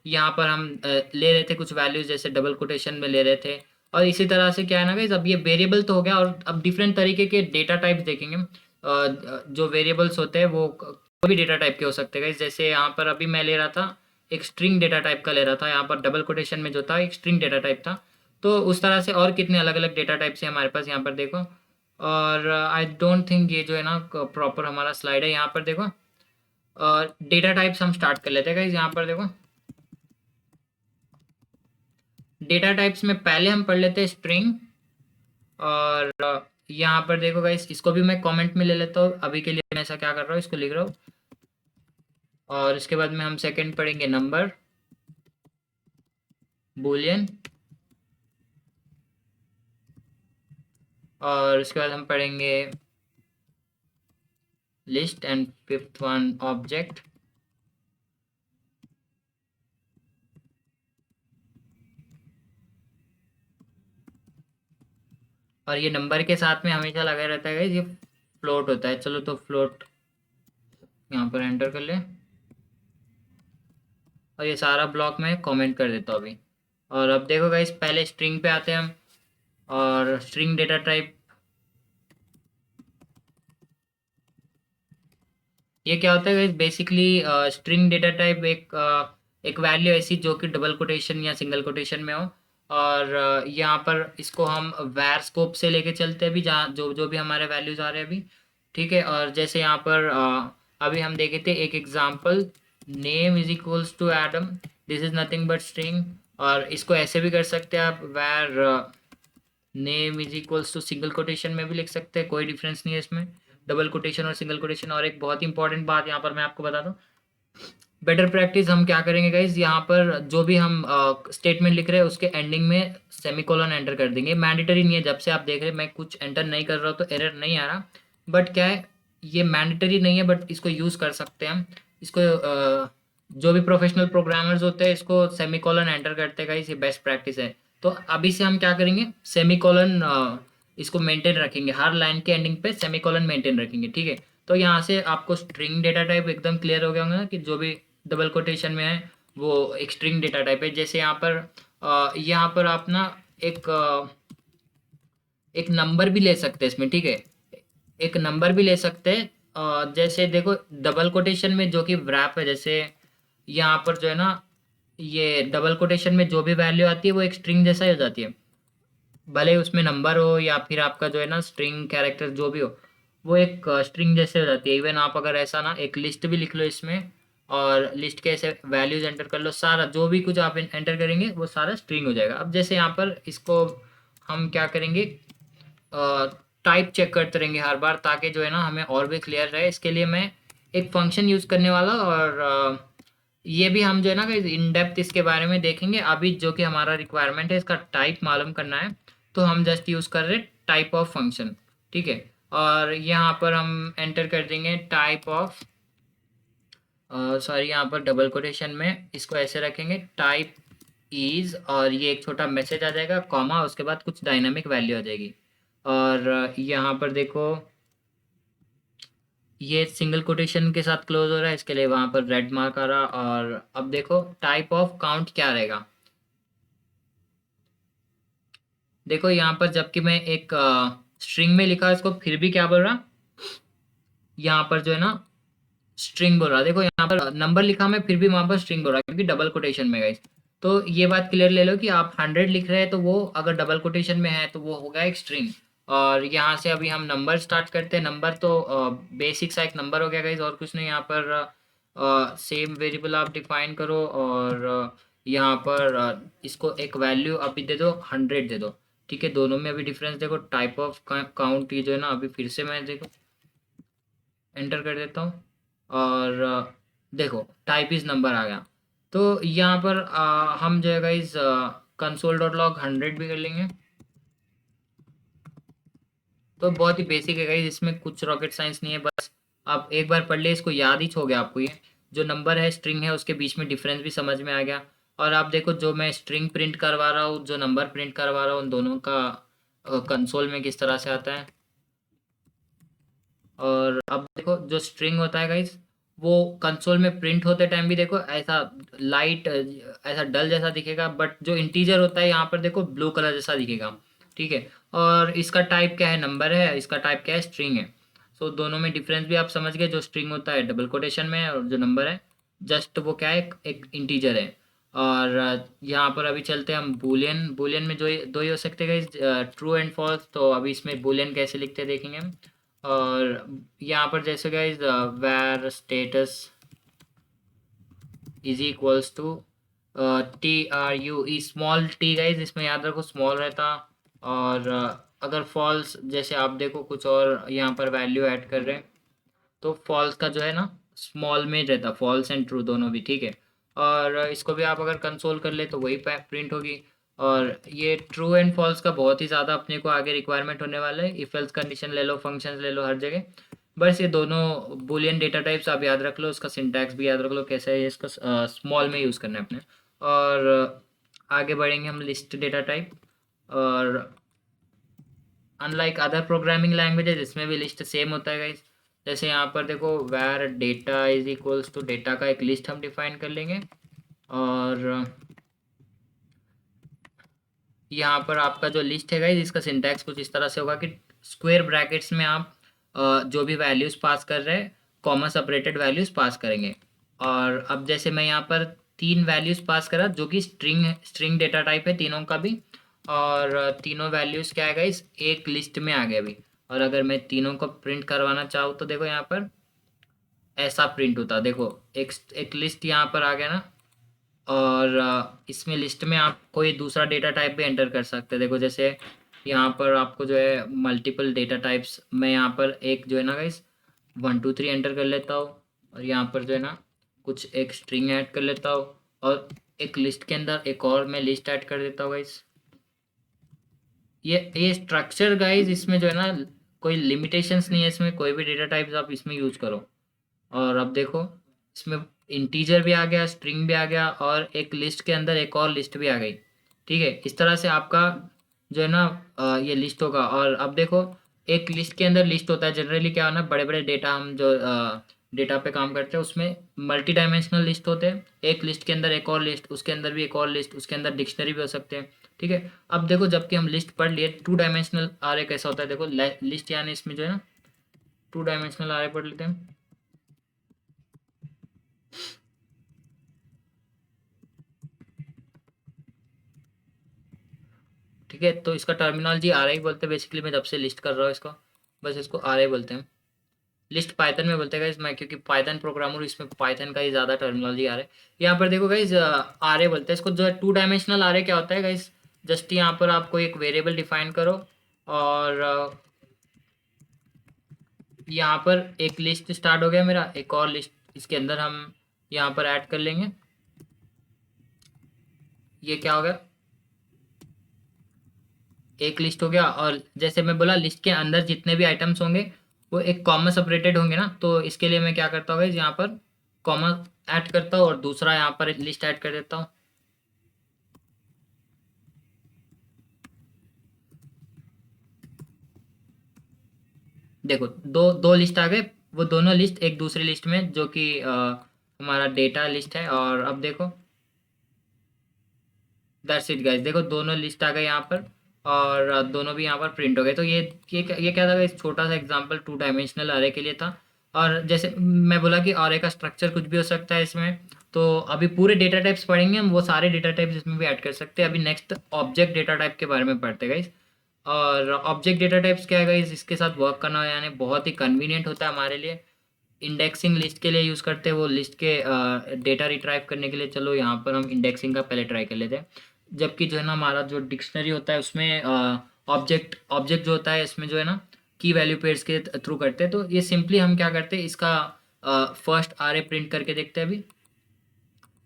यहाँ पर हम ले रहे थे कुछ वैल्यूज, जैसे डबल कोटेशन में ले रहे थे। और इसी तरह से क्या है ना गाइज, अब ये वेरिएबल तो हो गया, और अब डिफरेंट तरीके के डेटा टाइप्स देखेंगे। जो वेरिएबल्स होते हैं वो कोई भी डेटा टाइप के हो सकते हैं गाइज, जैसे यहाँ पर अभी मैं ले रहा था एक स्ट्रिंग डेटा टाइप का ले रहा था, यहाँ पर डबल कोटेशन में जो था एक स्ट्रिंग डेटा टाइप था। तो उस तरह से और कितने अलग अलग डेटा टाइप्स हैं हमारे पास, यहाँ पर देखो। और आई डोंट थिंक ये जो है ना प्रॉपर हमारा स्लाइड है, यहाँ पर देखो। और डेटा टाइप्स हम स्टार्ट कर लेते हैं गाइज, यहाँ पर देखो। डेटा टाइप्स में पहले हम पढ़ लेते हैं स्ट्रिंग। और यहाँ पर देखो गाइज, इसको भी मैं कमेंट में ले लेता हूँ, अभी के लिए मैं ऐसा क्या कर रहा हूँ, इसको लिख रहा हूँ। और इसके बाद में हम सेकंड पढ़ेंगे नंबर, बूलियन, और उसके बाद हम पढ़ेंगे list, and fifth one object. और ये नंबर के साथ में हमेशा लगा रहता है guys, ये फ्लोट होता है। चलो तो फ्लोट यहाँ पर एंटर कर ले, और ये सारा ब्लॉक मैं कमेंट कर देता हूँ अभी। और अब देखो गाइस, पहले स्ट्रिंग पे आते हैं हम, और स्ट्रिंग डेटा टाइप ये क्या होता है guys, basically string data type एक वैल्यू ऐसी जो कि डबल कोटेशन या सिंगल कोटेशन में हो। और यहाँ पर इसको हम वैर स्कोप से लेके चलते हैं अभी, जहाँ जो जो भी हमारे वैल्यूज आ रहे हैं अभी, ठीक है। और जैसे यहाँ पर अभी हम देखे थे एक example, name is equals to Adam, this is nothing but string. और इसको ऐसे भी कर सकते हैं आप, var name is equals to single quotation में भी लिख सकते हैं, कोई डिफरेंस नहीं है इसमें, डबल कोटेशन और सिंगल कोटेशन। और एक बहुत इंपॉर्टेंट बात यहाँ पर मैं आपको बता दूँ, बेटर प्रैक्टिस हम क्या करेंगे गाइज, यहाँ पर जो भी हम स्टेटमेंट लिख रहे हैं उसके एंडिंग में सेमीकोलन एंटर कर देंगे। मैंडेटरी नहीं है, जब से आप देख रहे हैं मैं कुछ एंटर नहीं कर रहा हूँ तो एरर नहीं आ रहा, बट क्या है, ये मैंडेटरी नहीं है, बट इसको यूज़ कर सकते हैं हम। इसको जो भी प्रोफेशनल प्रोग्रामर्स होते हैं इसको सेमीकोलन एंटर करते हैं गाइज, ये बेस्ट प्रैक्टिस है। तो अभी से हम क्या करेंगे, सेमीकोलन इसको मेंटेन रखेंगे, हर लाइन के एंडिंग पे सेमीकोलन मेंटेन रखेंगे, ठीक है। तो यहाँ से आपको स्ट्रिंग डेटा टाइप एकदम क्लियर हो गया होगा ना, कि जो भी डबल कोटेशन में है वो एक स्ट्रिंग डेटा टाइप है। जैसे यहाँ पर आप ना एक एक नंबर भी ले सकते हैं इसमें, ठीक है, एक नंबर भी ले सकते हैं। जैसे देखो डबल कोटेशन में जो कि व्रैप है, जैसे यहाँ पर जो है ना, ये डबल कोटेशन में जो भी वैल्यू आती है वो एक स्ट्रिंग जैसा ही हो जाती है, भले उसमें नंबर हो या फिर आपका जो है ना स्ट्रिंग कैरेक्टर जो भी हो, वो एक स्ट्रिंग जैसे हो जाती है। इवन आप अगर ऐसा ना एक लिस्ट भी लिख लो इसमें, और लिस्ट के ऐसे वैल्यूज एंटर कर लो, सारा जो भी कुछ आप एंटर करेंगे वो सारा स्ट्रिंग हो जाएगा। अब जैसे यहाँ पर इसको हम क्या करेंगे, टाइप चेक करते रहेंगे हर बार, ताकि जो है ना हमें और भी क्लियर रहे। इसके लिए मैं एक फंक्शन यूज़ करने वाला, और ये भी हम जो है ना इन डेप्थ इसके बारे में देखेंगे। अभी जो कि हमारा रिक्वायरमेंट है इसका टाइप मालूम करना है, तो हम जस्ट यूज़ कर रहे टाइप ऑफ फंक्शन, ठीक है। और यहाँ पर हम एंटर कर देंगे टाइप ऑफ, सॉरी यहाँ पर डबल कोटेशन में इसको ऐसे रखेंगे, टाइप इज, और ये एक छोटा मैसेज आ जाएगा, कॉमा, उसके बाद कुछ डायनामिक वैल्यू आ जाएगी। और यहाँ पर देखो ये सिंगल कोटेशन के साथ क्लोज हो रहा है, इसके लिए वहाँ पर रेड मार्क आ रहा। और अब देखो टाइप ऑफ काउंट क्या रहेगा, देखो यहाँ पर जबकि मैं एक स्ट्रिंग में लिखा इसको, फिर भी क्या बोल रहा, यहाँ पर जो है ना स्ट्रिंग बोल रहा, देखो यहाँ पर नंबर लिखा मैं, फिर भी वहाँ पर स्ट्रिंग बोल रहा, क्योंकि डबल कोटेशन में गाइस। तो ये बात क्लियर ले लो कि आप 100 लिख रहे हैं तो वो अगर डबल कोटेशन में है तो वो होगा एक स्ट्रिंग। और यहाँ से अभी हम नंबर स्टार्ट करते हैं। नंबर तो बेसिक सा एक नंबर हो गया गाइस, और कुछ नहीं। यहाँ पर सेम वेरिएबल आप डिफाइन करो और यहाँ पर इसको एक वैल्यू अभी दे दो, 100 दे दो। ठीक है, दोनों में अभी डिफरेंस देखो, टाइप ऑफ काउंट ये जो है ना, अभी फिर से मैं देखो एंटर कर देता हूँ और देखो टाइप इज नंबर आ गया। तो यहाँ पर हम जो है गाइस कंसोल डॉट लॉग 100 भी कर लेंगे। तो बहुत ही बेसिक है गाइस, इसमें कुछ रॉकेट साइंस नहीं है, बस आप एक बार पढ़ ले, इसको याद ही हो गया आपको। ये जो नंबर है, स्ट्रिंग है, उसके बीच में डिफरेंस भी समझ में आ गया। और आप देखो, जो मैं स्ट्रिंग प्रिंट करवा रहा हूँ, जो नंबर प्रिंट करवा रहा हूँ, उन दोनों का कंसोल में किस तरह से आता है। और अब देखो, जो स्ट्रिंग होता है गाइस, वो कंसोल में प्रिंट होते टाइम भी देखो ऐसा लाइट, ऐसा डल जैसा दिखेगा, बट जो इंटीजर होता है यहाँ पर देखो ब्लू कलर जैसा दिखेगा। ठीक है, और इसका टाइप क्या है, नंबर है, इसका टाइप क्या है, स्ट्रिंग है। सो दोनों में डिफरेंस भी आप समझ गए, जो स्ट्रिंग होता है डबल कोटेशन में है, और जो नंबर है जस्ट वो क्या है, एक इंटीजर है। और यहाँ पर अभी चलते हैं हम बूलियन। बूलियन में दो ही हो सकते हैं, ट्रू एंड फॉल्स। तो अभी इसमें बूलियन कैसे लिखते हैं देखेंगे हम। और यहाँ पर जैसे guys var status is equals to TRU, small T guys, इसमें याद रखो स्मॉल रहता। और अगर फॉल्स, जैसे आप देखो कुछ और यहाँ पर वैल्यू ऐड कर रहे हैं, तो फॉल्स का जो है ना स्मॉल में रहता, फॉल्स एंड ट्रू दोनों भी। ठीक है, और इसको भी आप अगर कंसोल कर ले तो वही प्रिंट होगी। और ये ट्रू एंड फॉल्स का बहुत ही ज़्यादा अपने को आगे रिक्वायरमेंट होने वाला है। इफ एल्स कंडीशन ले लो, फंक्शंस ले लो, हर जगह बस ये दोनों बुलियन डेटा टाइप्स आप याद रख लो, उसका सिंटैक्स भी याद रख लो कैसे है, इसको स्मॉल में यूज़ करना है अपने। और आगे बढ़ेंगे हम लिस्ट डेटा टाइप। और अनलाइक अदर प्रोग्रामिंग लैंग्वेजेस, इसमें भी लिस्ट सेम होता है गाइस। जैसे यहाँ पर देखो var data is equals to, data का एक लिस्ट हम डिफाइन कर लेंगे। और यहाँ पर आपका जो लिस्ट है गाइस, इसका सिंटैक्स कुछ इस तरह से होगा कि स्क्वायर ब्रैकेट्स में आप जो भी वैल्यूज़ पास कर रहे हैं, कॉमा सेपरेटेड वैल्यूज़ पास करेंगे। और अब जैसे मैं यहाँ पर 3 वैल्यूज़ पास करा, जो कि स्ट्रिंग है, स्ट्रिंग डेटा टाइप है तीनों का भी। और तीनों वैल्यूज़ क्या है गाइस, एक लिस्ट में आ गए अभी। और अगर मैं तीनों को प्रिंट करवाना चाहूँ तो देखो यहाँ पर ऐसा प्रिंट होता, देखो एक एक लिस्ट यहाँ पर आ गया ना। और इसमें लिस्ट में आप कोई दूसरा डेटा टाइप भी एंटर कर सकते हैं। देखो जैसे यहाँ पर आपको जो है मल्टीपल डेटा टाइप्स, मैं यहाँ पर एक जो है ना गाइस 1 2 3 एंटर कर लेता हूँ। और यहाँ पर जो है ना कुछ एक स्ट्रिंग ऐड कर लेता हूँ, और एक लिस्ट के अंदर एक और मैं लिस्ट ऐड कर देता हूँ गाइस। ये स्ट्रक्चर गाइस, इसमें जो है ना कोई लिमिटेशंस नहीं है, इसमें कोई भी डेटा टाइप्स आप इसमें यूज करो। और अब देखो इसमें इंटीजर भी आ गया, स्ट्रिंग भी आ गया, और एक लिस्ट के अंदर एक और लिस्ट भी आ गई। ठीक है, इस तरह से आपका जो है ना ये लिस्ट होगा। और अब देखो एक लिस्ट के अंदर लिस्ट होता है, जनरली क्या होना, बड़े बड़े डेटा हम जो डेटा पे काम करते हैं उसमें मल्टी डायमेंशनल लिस्ट होते हैं। एक लिस्ट के अंदर एक और लिस्ट, उसके अंदर भी एक और लिस्ट, उसके अंदर डिक्शनरी भी हो सकते हैं। ठीक है, अब देखो जबकि हम लिस्ट पढ़ लिए, 2 डायमेंशनल आरे कैसा होता है, देखो लिस्ट यानी इसमें जो है ना 2 डायमेंशनल आरे पढ़ लेते हैं। ठीक है, तो इसका टर्मिनोलॉजी आर आई बोलते हैं बेसिकली। मैं जब से लिस्ट कर रहा हूँ इसको, बस इसको आर आई बोलते हैं। लिस्ट पाइथन में बोलते हैं गाइस, मैं क्योंकि पाइथन प्रोग्रामर हूँ, इसमें पाइथन का ही ज़्यादा टर्मिनोलॉजी आ रहा है। यहाँ पर देखो गाइस आर ए बोलते हैं इसको। जो है 2 डायमेंशनल आर ए क्या होता है गाइस, जस्ट यहाँ पर आपको एक वेरिएबल डिफाइन करो, और यहाँ पर एक लिस्ट स्टार्ट हो गया मेरा, एक और लिस्ट इसके अंदर हम यहाँ पर ऐड कर लेंगे। ये क्या हो गया, एक लिस्ट हो गया। और जैसे मैं बोला, लिस्ट के अंदर जितने भी आइटम्स होंगे वो एक कॉमा सेपरेटेड होंगे ना, तो इसके लिए मैं क्या करता हूँ यहाँ पर कॉमा ऐड करता हूँ और दूसरा यहाँ पर लिस्ट ऐड कर देता हूँ। देखो दो दो लिस्ट आ गए, वो दोनों लिस्ट एक दूसरी लिस्ट में, जो कि हमारा डेटा लिस्ट है। और अब देखो दैट्स इट गाइस, देखो दोनों लिस्ट आ गए यहाँ पर, और दोनों भी यहाँ पर प्रिंट हो गए। तो ये क्या था, इस छोटा सा एग्जांपल 2 डायमेंशनल अरे के लिए था। और जैसे मैं बोला कि अरे का स्ट्रक्चर कुछ भी हो सकता है इसमें। तो अभी पूरे डेटा टाइप्स पढ़ेंगे हम, वो सारे डेटा टाइप्स इसमें भी ऐड कर सकते हैं। अभी नेक्स्ट ऑब्जेक्ट डेटा टाइप के बारे में पढ़ते हैं गाइस। और ऑब्जेक्ट डेटा टाइप्स क्या है गाइस, इसके साथ वर्क करना यानी बहुत ही कन्वीनियंट होता है हमारे लिए। इंडेक्सिंग लिस्ट के लिए यूज़ करते हैं, वो लिस्ट के डेटा रिट्राइव करने के लिए। चलो यहाँ पर हम इंडेक्सिंग का पहले ट्राई कर लेते हैं। जबकि जो है ना हमारा जो डिक्शनरी होता है उसमें ऑब्जेक्ट ऑब्जेक्ट जो होता है इसमें जो है ना की वैल्यू पेयर्स के थ्रू करते हैं। तो ये सिंपली हम क्या करते हैं, इसका फर्स्ट आरए प्रिंट करके देखते हैं अभी।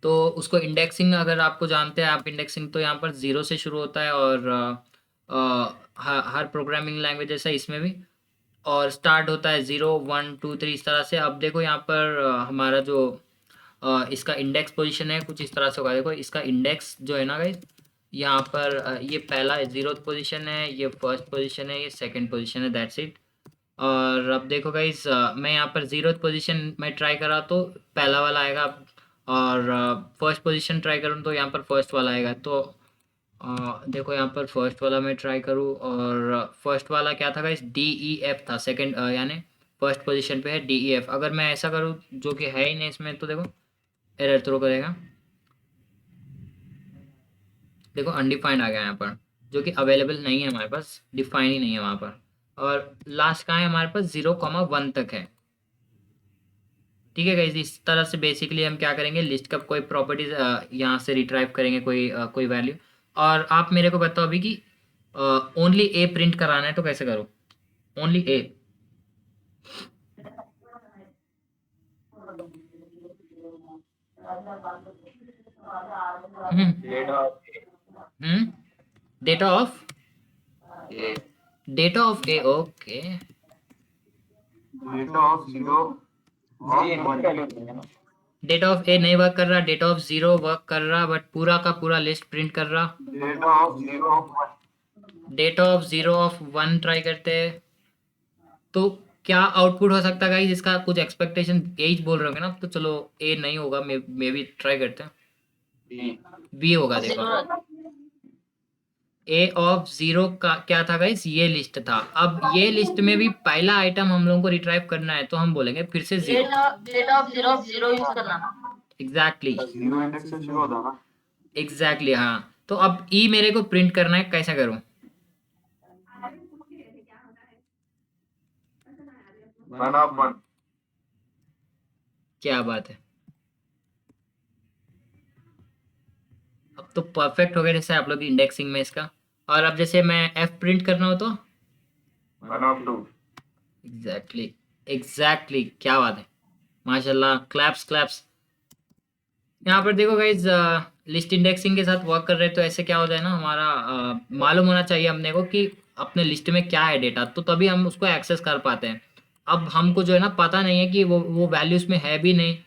तो उसको इंडेक्सिंग अगर आपको जानते हैं आप, इंडेक्सिंग तो यहाँ पर ज़ीरो से शुरू होता है, और हर प्रोग्रामिंग लैंग्वेज जैसा इसमें भी, और स्टार्ट होता है 0 1 2 3 इस तरह से। अब देखो यहाँ पर हमारा जो इसका इंडेक्स पोजीशन है कुछ इस तरह से होगा। देखो इसका इंडेक्स जो है ना गाइस, यहाँ पर ये पहला 0th पोजीशन है, ये फर्स्ट पोजीशन है, ये सेकंड पोजीशन है, दैट्स इट। और अब देखो गाइस मैं यहाँ पर 0th पोजीशन में ट्राई करा तो पहला वाला आएगा, और फर्स्ट पोजीशन ट्राई करूँ तो यहाँ पर फर्स्ट वाला आएगा। तो देखो यहाँ पर फर्स्ट वाला मैं ट्राई करूँ, और फर्स्ट वाला क्या था गाइस, DEF था। सेकंड यानी फर्स्ट पोजीशन पे है DEF। अगर मैं ऐसा करूँ जो कि है ही नहीं इसमें, तो देखो एरर थ्रो करेगा। देखो अनडिफाइंड आ गया यहाँ पर, जो कि अवेलेबल नहीं है हमारे पास, डिफाइन ही नहीं है वहाँ पर। और लास्ट कहाँ है हमारे पास, 0 1 तक है। ठीक है गाइस, इस तरह से बेसिकली हम क्या करेंगे, लिस्ट का कोई प्रॉपर्टीज यहाँ से रिट्राइव करेंगे, कोई वैल्यू। और आप मेरे को बताओ अभी कि ओनली ए प्रिंट कराना है तो कैसे करो, only A. Hmm data hmm data of A data of A, okay. Data of 0 और 1 डेटा ऑफ ए नहीं वर्क कर रहा, डेटा ऑफ 0 वर्क कर रहा, बट पूरा का पूरा लिस्ट प्रिंट कर रहा। Data of 0 of 1 data of 0 of 1 try करते हैं, तो क्या आउटपुट हो सकता है गाइस इसका, कुछ एक्सपेक्टेशन यही बोल रहे होंगे ना। तो चलो ए नहीं होगा, मे भी ट्राई करते हैं, बी बी होगा। देखो ए ऑफ 0 का क्या था गाइस, ये लिस्ट था। अब ये लिस्ट में भी पहला आइटम हम लोगों को रिट्राइव करना है, तो हम बोलेंगे फिर से 0। डेटा ऑफ जीरो यूज करना। एग्जैक्टली 0 इंडेक्स से शुरू होता है ना। एग्जैक्टली हाँ। तो अब ई मेरे को प्रिंट करना है, कैसा करूं। 1 ऑफ 1 क्या बात है, अब तो परफेक्ट हो गया जैसे आप लोग की इंडेक्सिंग में इसका। और अब जैसे मैं एफ प्रिंट करना हो तो 1 ऑफ 2 एग्जैक्टली एग्जैक्टली, क्या बात है, माशाल्लाह, क्लैप्स क्लैप्स। यहाँ पर देखो गाइज, लिस्ट इंडेक्सिंग के साथ वर्क कर रहे हैं तो ऐसे क्या हो जाए ना, हमारा मालूम होना चाहिए अपने को कि अपने लिस्ट में क्या है डेटा, तो तभी हम उसको एक्सेस कर पाते हैं। अब हमको जो है ना पता नहीं है कि वो वैल्यू उसमें है भी नहीं,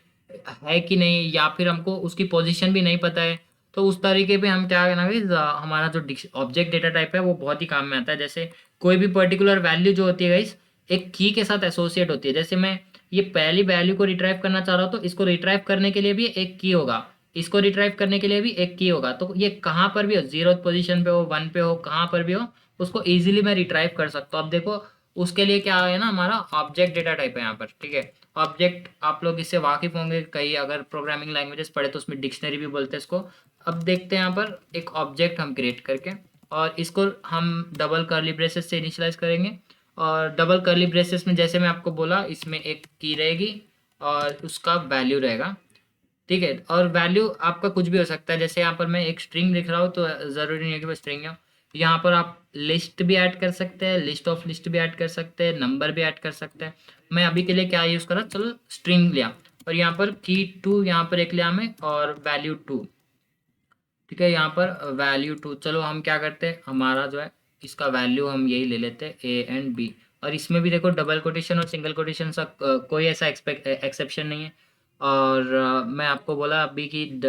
है कि नहीं, या फिर हमको उसकी पोजीशन भी नहीं पता है। तो उस तरीके पे हम क्या करना गाइज, हमारा जो ऑब्जेक्ट डेटा टाइप है वो बहुत ही काम में आता है। जैसे कोई भी पर्टिकुलर वैल्यू जो होती है गाइज, एक की के साथ एसोसिएट होती है। जैसे मैं ये पहली वैल्यू को रिट्राइव करना चाह रहा हूँ, तो इसको रिट्राइव करने के लिए भी एक की होगा, इसको रिट्राइव करने के लिए भी एक की होगा। तो ये कहाँ पर भी हो, 0th पोजीशन पे हो, 1 पे हो, कहाँ पर भी हो, उसको इजीली मैं रिट्राइव कर सकता हूँ। अब देखो उसके लिए क्या है ना, हमारा ऑब्जेक्ट डेटा टाइप है यहाँ पर। ठीक है, ऑब्जेक्ट आप लोग इससे वाकिफ होंगे, कई अगर प्रोग्रामिंग लैंग्वेजेस पढ़े तो उसमें डिक्शनरी भी बोलते हैं इसको। अब देखते हैं यहाँ पर एक ऑब्जेक्ट हम क्रिएट करके, और इसको हम डबल कर्ली ब्रेसेस से इनिशियलाइज करेंगे। और डबल कर्ली ब्रेसेस में जैसे मैं आपको बोला, इसमें एक की रहेगी और उसका वैल्यू रहेगा। ठीक है, और वैल्यू आपका कुछ भी हो सकता है। जैसे यहाँ पर मैं एक स्ट्रिंग लिख रहा हूँ तो ज़रूरी नहीं है कि वो स्ट्रिंग हो। यहाँ पर आप लिस्ट भी ऐड कर सकते हैं, लिस्ट ऑफ लिस्ट भी ऐड कर सकते हैं, नंबर भी ऐड कर सकते हैं। मैं अभी के लिए क्या यूज़ करा, चलो स्ट्रिंग लिया, और यहाँ पर की 2 यहाँ पर एक लिया मैं, और वैल्यू 2। ठीक है, यहाँ पर वैल्यू 2। चलो हम क्या करते हैं, हमारा जो है इसका वैल्यू हम यही ले लेते हैं, ए एंड बी। और इसमें भी देखो डबल कोटेशन और सिंगल कोटेशन सा कोई ऐसा एक्सेप्शन नहीं है। और मैं आपको बोला अभी कि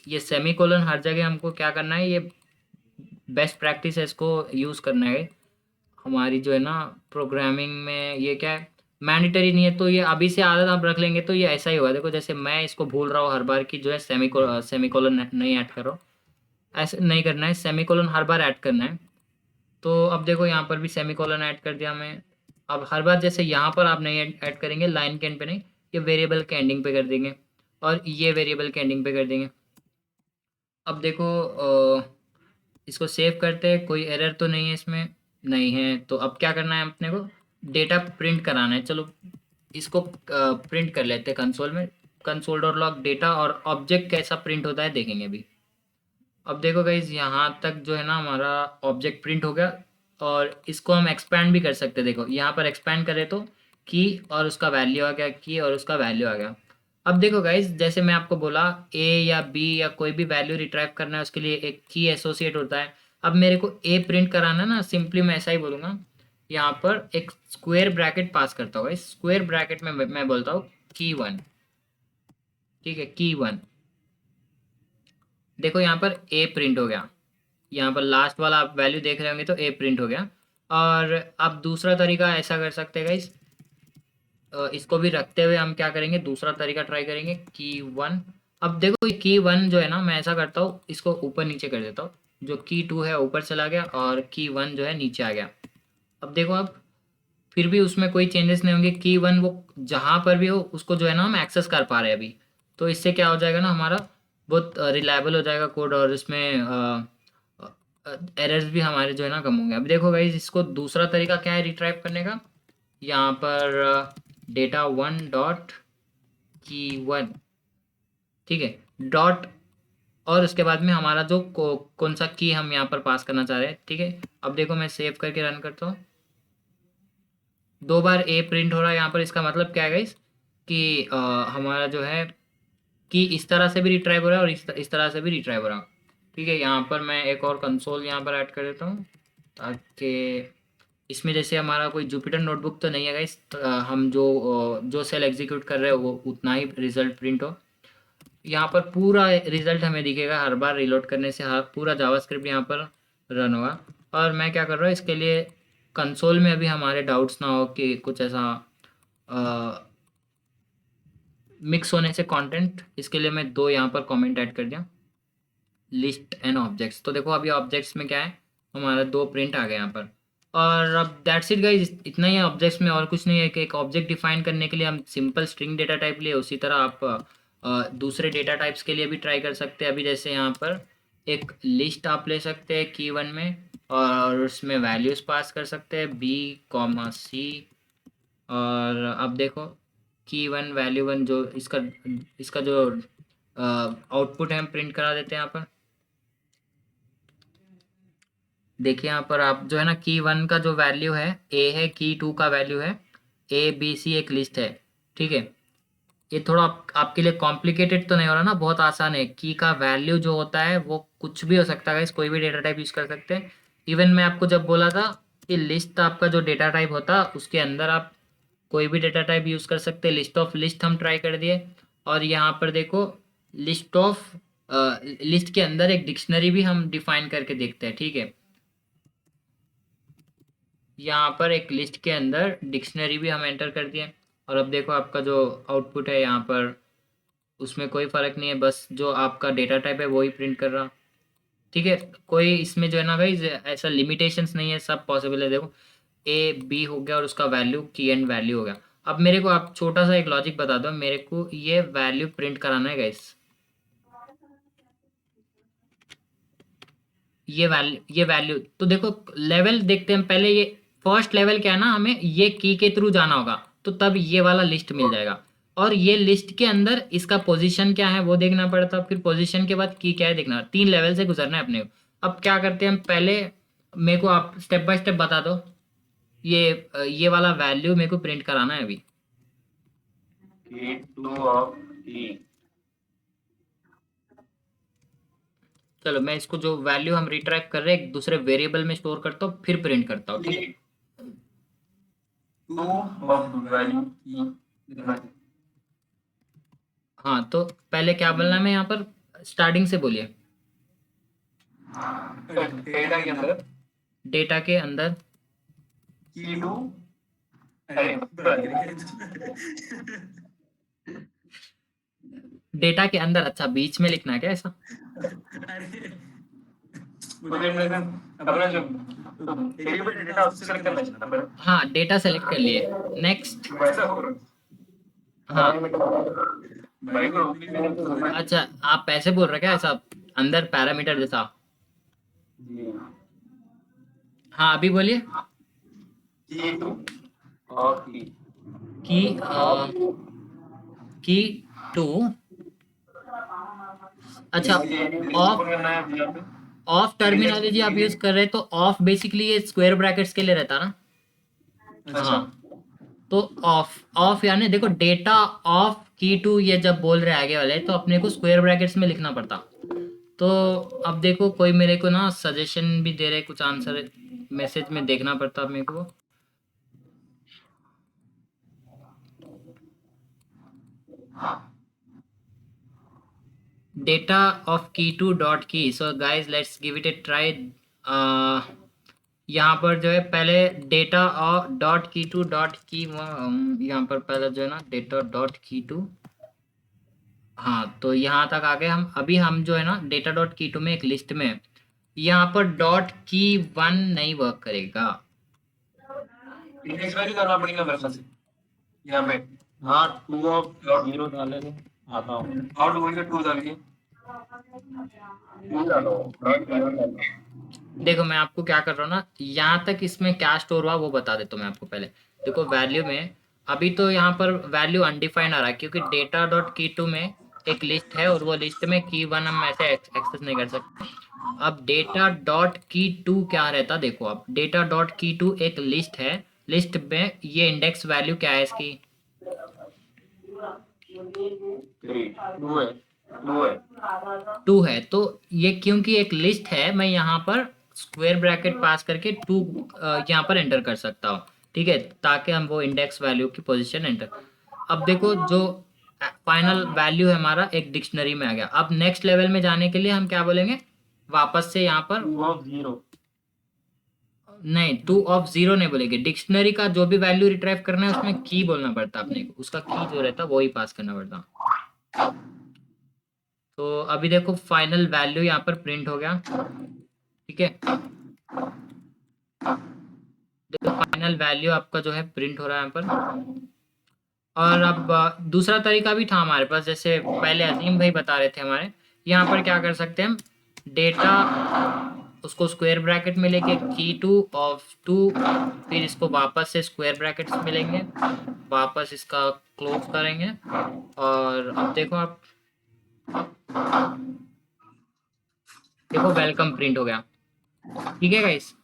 ये सेमी कोलन हर जगह हमको क्या करना है, ये बेस्ट प्रैक्टिस है, इसको यूज़ करना है। हमारी जो है ना प्रोग्रामिंग में ये क्या है, मैंडेटरी नहीं है, तो ये अभी से आदत आप रख लेंगे तो ये ऐसा ही होगा। देखो जैसे मैं इसको भूल रहा हूँ हर बार कि जो है सेमी कोलन नहीं ऐड करो, ऐसे नहीं करना है, सेमीकोलन हर बार ऐड करना है। तो अब देखो यहाँ पर भी सेमीकोलन ऐड कर दिया मैं। अब हर बार जैसे यहाँ पर आप नहीं ऐड करेंगे, लाइन के एंड पे नहीं, ये वेरिएबल के एंडिंग पे कर देंगे, और ये वेरिएबल के एंडिंग पे कर देंगे। अब देखो इसको सेव करते हैं, कोई एरर तो नहीं है इसमें, नहीं है। तो अब क्या करना है अपने को, डेटा प्रिंट कराना है। चलो इसको प्रिंट कर लेते हैं कंसोल में। कंसोल डॉट लॉग डेटा और ऑब्जेक्ट कैसा प्रिंट होता है देखेंगे अभी। अब देखो गाइज यहाँ तक जो है ना हमारा ऑब्जेक्ट प्रिंट हो गया, और इसको हम एक्सपैंड भी कर सकते हैं। देखो यहाँ पर एक्सपैंड करें तो की और उसका वैल्यू आ गया, की और उसका वैल्यू आ गया। अब देखो गाइज जैसे मैं आपको बोला ए या बी या कोई भी वैल्यू रिट्राइव करना है उसके लिए एक की एसोसिएट होता है। अब मेरे को ए प्रिंट कराना है ना, सिंपली मैं ऐसा ही बोलूँगा, यहाँ पर एक स्क्वायर ब्रैकेट पास करता हूँ। स्क्वायर ब्रैकेट में मैं बोलता हूँ की वन, ठीक है, की वन। देखो यहाँ पर ए प्रिंट हो गया, यहाँ पर लास्ट वाला आप वैल्यू देख रहे होंगे तो ए प्रिंट हो गया। और अब दूसरा तरीका ऐसा कर सकते हैं गाइस, इसको भी रखते हुए हम क्या करेंगे, दूसरा तरीका ट्राई करेंगे की वन। अब देखो ये की वन जो है ना, मैं ऐसा करता हूँ इसको ऊपर नीचे कर देता हूँ, जो की टू है ऊपर चला गया और की वन जो है नीचे आ गया। अब देखो अब फिर भी उसमें कोई चेंजेस नहीं होंगे, की वन वो जहाँ पर भी हो उसको जो है ना हम एक्सेस कर पा रहे हैं अभी। तो इससे क्या हो जाएगा ना, हमारा बहुत रिलायबल हो जाएगा कोड, और इसमें एरर्स भी हमारे जो है ना कम होंगे। अब देखो गाइज इसको दूसरा तरीका क्या है रिट्राइव करने का, यहाँ पर डेटा वन डॉट की वन, ठीक है, डॉट, और उसके बाद में हमारा जो कौन सा की हम यहाँ पर पास करना चाह रहे हैं, ठीक है। अब देखो मैं सेव करके रन करता हूँ, 2 बार ए प्रिंट हो रहा है यहाँ पर। इसका मतलब क्या है गाइस कि हमारा जो है कि इस तरह से भी रिट्राइव हो रहा है और इस तरह से भी रिट्राइव हो रहा है, ठीक है। यहाँ पर मैं एक और कंसोल यहाँ पर ऐड कर देता हूँ, ताकि इसमें जैसे हमारा कोई जुपिटर नोटबुक तो नहीं है गाइस, हम जो सेल एग्जीक्यूट कर रहे हो वो उतना ही रिजल्ट प्रिंट हो। यहाँ पर पूरा रिजल्ट हमें दिखेगा हर बार रिलोड करने से, हर पूरा जावास्क्रिप्ट यहाँ पर रन होगा। और मैं क्या कर रहा हूँ इसके लिए, कंसोल में अभी हमारे डाउट्स ना हो कि कुछ ऐसा मिक्स होने से कंटेंट, इसके लिए मैं 2 यहाँ पर कमेंट ऐड कर दिया, लिस्ट एंड ऑब्जेक्ट्स। तो देखो अभी ऑब्जेक्ट्स में क्या है, हमारा 2 प्रिंट आ गए यहाँ पर। और अब दैट्स इट गाइज, इतना ही है ऑब्जेक्ट्स में, और कुछ नहीं है। कि एक ऑब्जेक्ट डिफाइन करने के लिए हम सिंपल स्ट्रिंग डेटा टाइप लिए, उसी तरह आप दूसरे डेटा टाइप्स के लिए भी ट्राई कर सकते हैं। अभी जैसे यहाँ पर एक लिस्ट आप ले सकते हैं की वन में, और उसमें वैल्यूज़ पास कर सकते हैं बी कॉमा सी। और अब देखो की वन वैल्यू वन, जो इसका इसका जो आउटपुट है हम प्रिंट करा देते हैं यहाँ पर। देखिए यहाँ पर आप जो है ना, की वन का जो वैल्यू है ए है, की टू का वैल्यू है ए बी सी, एक लिस्ट है, ठीक है। ये थोड़ा आपके लिए कॉम्प्लिकेटेड तो नहीं हो रहा ना, बहुत आसान है। की का वैल्यू जो होता है वो कुछ भी हो सकता है, कोई भी डेटा टाइप यूज कर सकते हैं। इवन मैं आपको जब बोला था कि लिस्ट आपका जो डेटा टाइप होता उसके अंदर आप कोई भी डेटा टाइप यूज कर सकते हैं। लिस्ट ऑफ लिस्ट हम ट्राई कर दिए, और यहाँ पर देखो लिस्ट ऑफ लिस्ट के अंदर एक डिक्शनरी भी हम डिफाइन करके देखते हैं, ठीक है। यहाँ पर एक लिस्ट के अंदर डिक्शनरी भी हम एंटर कर दिए, और अब देखो आपका जो आउटपुट है यहाँ पर उसमें कोई फ़र्क नहीं है, बस जो आपका डेटा टाइप है वही प्रिंट कर रहा, ठीक है। कोई इसमें जो है ना भाई ऐसा लिमिटेशंस नहीं है, सब पॉसिबल है। देखो ए बी हो गया और उसका वैल्यू की एंड वैल्यू हो गया। अब मेरे को आप छोटा सा एक लॉजिक बता दो, मेरे को ये वैल्यू प्रिंट कराना है गाइस, ये वैल्यू तो देखो लेवल देखते हैं पहले। ये फर्स्ट लेवल क्या है ना, हमें ये की के थ्रू जाना होगा, तो तब ये वाला लिस्ट मिल जाएगा। और ये लिस्ट के अंदर इसका पोजीशन क्या है वो देखना पड़ता, फिर पोजीशन के बाद की क्या है देखना, 3 लेवल से गुजरना है अपने को। अब क्या करते हैं हम, पहले मेरे को आप स्टेप बाय स्टेप बता दो, ये वाला वैल्यू मेरे को प्रिंट कराना है अभी। K2 of E. चलो मैं इसको जो वैल्यू हम रिट्रैक्ट कर रहे हैं एक दूसरे वेरिएबल में स्टोर करता हूँ, फिर प्रिंट करता हूँ, ठीक है। Two of value E. हाँ तो पहले क्या बोलना है, मैं यहाँ पर स्टार्टिंग से बोलिए। डेटा के अंदर डेटा के अंदर K2 डेटा के अंदर, अच्छा बीच में लिखना है क्या ऐसा? अपना जो डेटा उससे सेलेक्ट करना है नंबर, हाँ डेटा सेलेक्ट कर लिए, नेक्स्ट। वैसा हो हाँ भाई को अच्छा आप पैसे बोल रहे क्या ऐसा अंदर पैरामीटर जैसा? हाँ अभी बोलिए। K2 of E. की टू, अच्छा ऑफ ऑफ टर्मिनोलॉजी आप यूज कर रहे हैं तो ऑफ बेसिकली ये स्क्वायर ब्रैकेट्स के लिए रहता ना। हाँ, तो ऑफ ऑफ यानी देखो डेटा ऑफ की टू ये जब बोल रहे आगे वाले तो अपने को स्क्वायर ब्रैकेट्स में लिखना पड़ता। तो अब देखो कोई मेरे को ना सजेशन भी दे रहे कुछ आंसर मैसेज में देखना पड़ता अब मेरे को। डेटा ऑफ की टू डॉट की, so guys let's give it A try. यहाँ पर जो है पहले डेटा डॉट की टू डॉट की, यहाँ पर पहले जो है ना डेटा डॉट की टू, हाँ तो यहाँ तक आ गए हम। अभी हम जो है ना डेटा डॉट की टू में एक लिस्ट में है। यहाँ पर डॉट की वन नहीं वर्क करेगा। इंडेक्स वैल्यू करना पड़ेगा मेरे ख्याल से यहाँ पे। हाँ, 2 ऑफ 0 डाले तो आता हूँ। हाउ टू बोल के 2 डाल के 2 डालो, डॉट डालो। देखो मैं आपको क्या कर रहा हूँ ना, यहाँ तक इसमें क्या स्टोर हुआ वो बता देता हूँ मैं आपको पहले। देखो वैल्यू में अभी तो यहाँ पर वैल्यू अनडिफाइंड आ रहा है क्योंकि डेटा डॉट की टू में एक लिस्ट है और वो लिस्ट में की वन हम ऐसे एक्सेस नहीं कर सकते। अब डेटा डॉट की टू क्या रहता, देखो अब डेटा डॉट की टू एक लिस्ट है, लिस्ट में ये इंडेक्स वैल्यू क्या है इसकी 2 है। तो ये क्योंकि एक लिस्ट है मैं यहाँ पर स्क्वायर ब्रैकेट पास करके 2 यहाँ पर एंटर कर सकता हूँ, ठीक है, ताकि हम वो इंडेक्स वैल्यू की पोजीशन एंटर। अब देखो जो फाइनल वैल्यू है हमारा एक डिक्शनरी में आ गया। अब नेक्स्ट लेवल में जाने के लिए हम क्या बोलेंगे, वापस से यहाँ पर 2 ऑफ 0 नहीं 2 ऑफ 0 नहीं बोलेंगे, डिक्शनरी का जो भी वैल्यू रिट्राइव करना है उसमें की बोलना पड़ता अपने को, उसका की जो रहता वो ही पास करना पड़ता। तो अभी देखो फाइनल वैल्यू यहाँ पर प्रिंट हो गया, ठीक है। देखो फाइनल वैल्यू आपका जो है प्रिंट हो रहा है यहाँ पर। और अब दूसरा तरीका भी था हमारे पास, जैसे पहले अजीम भाई बता रहे थे हमारे, यहाँ पर क्या कर सकते हैं हम, डेटा उसको स्क्वायर ब्रैकेट में लेके की टू ऑफ 2, फिर इसको वापस से स्क्वायर ब्रैकेट्स में लेंगे, वापस इसका क्लोज करेंगे। और अब देखो आप देखो वेलकम प्रिंट हो गया, ठीक है गाइस।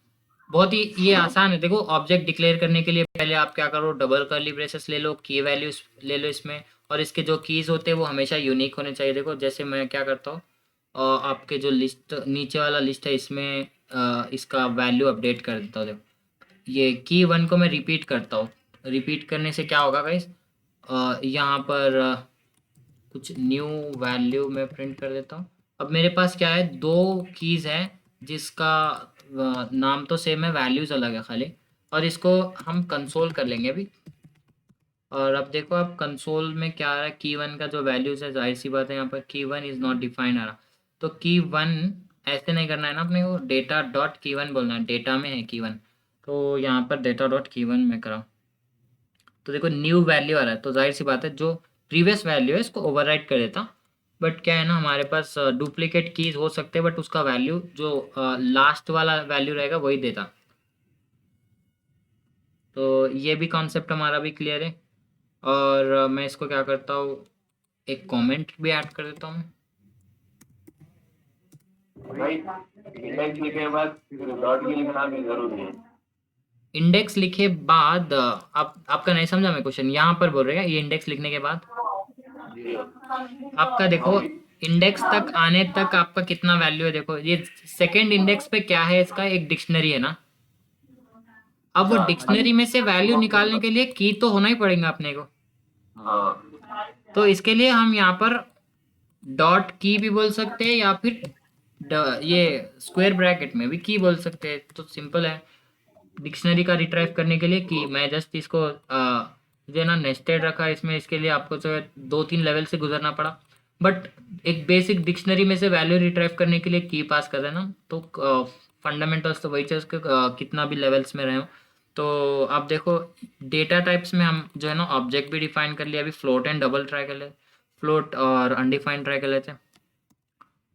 बहुत ही ये आसान है। देखो ऑब्जेक्ट डिक्लेयर करने के लिए पहले आप क्या करो, डबल कर्ली ब्रेसेस ले लो, की वैल्यूज ले लो इसमें, और इसके जो कीज होते हैं वो हमेशा यूनिक होने चाहिए। देखो जैसे मैं क्या करता हूँ, आपके जो लिस्ट नीचे वाला लिस्ट है इसमें इसका वैल्यू अपडेट कर देता हूँ। देखो ये की वन को मैं रिपीट करता हूँ, रिपीट करने से क्या होगा गाइस, यहाँ पर कुछ न्यू वैल्यू में प्रिंट कर देता हूँ। अब मेरे पास क्या है, 2 कीज़ है जिसका नाम तो सेम है, वैल्यूज़ अलग है खाली, और इसको हम कंसोल कर लेंगे अभी। और अब देखो अब कंसोल में क्या आ रहा है, की वन का जो वैल्यूज़ है, जाहिर सी बात है यहाँ पर की वन इज़ नॉट डिफाइंड आ रहा। तो की वन ऐसे नहीं करना है ना अपने को, डेटा डॉट की वन बोलना है, डेटा में है की वन, तो यहाँ पर डेटा डॉट की वन में कराओ। तो देखो न्यू वैल्यू आ रहा है, तो जाहिर सी बात है जो प्रीवियस वैल्यू है इसको ओवरराइट कर देता। बट क्या है ना, हमारे पास डुप्लीकेट कीज हो सकते हैं, बट उसका वैल्यू जो लास्ट वाला वैल्यू रहेगा वही देता। तो ये भी कॉन्सेप्ट हमारा भी क्लियर है। और मैं इसको क्या करता हूँ, एक कमेंट भी ऐड कर देता हूँ। भाई इंडेक्स लिखे के बाद डॉट की लिखना भी जरूरी है। इंडेक्स लिखे बाद आप आपका नहीं समझा मैं क्वेश्चन, यहाँ पर बोल रहे हैं ये इंडेक्स लिखने के बाद आपका देखो इंडेक्स तक आने तक आपका कितना वैल्यू है। देखो ये सेकंड इंडेक्स पे क्या है, इसका एक डिक्शनरी है ना। अब वो डिक्शनरी में से वैल्यू निकालने के लिए की तो होना ही पड़ेगा अपने को। तो इसके लिए हम यहाँ पर डॉट की भी बोल सकते हैं या फिर ये स्क्वायर ब्रैकेट में भी की बोल सकते हैं। तो सिंपल है, डिक्शनरी का रिट्राइव करने के लिए की, मैं जस्ट इसको जो है ना नेस्टेड रखा इसमें, इसके लिए आपको जो है 2-3 लेवल से गुजरना पड़ा। बट एक बेसिक डिक्शनरी में से वैल्यू रिट्राइव करने के लिए की पास कर देना, तो फंडामेंटल्स तो वही चाहिए उसके कितना भी लेवल्स में रहे हो। तो आप देखो डेटा टाइप्स में हम जो है ना ऑब्जेक्ट भी डिफाइन कर लिया, अभी फ्लोट एंड डबल ट्राई कर ले, फ्लोट और अनडिफाइंड ट्राई कर लेते हैं।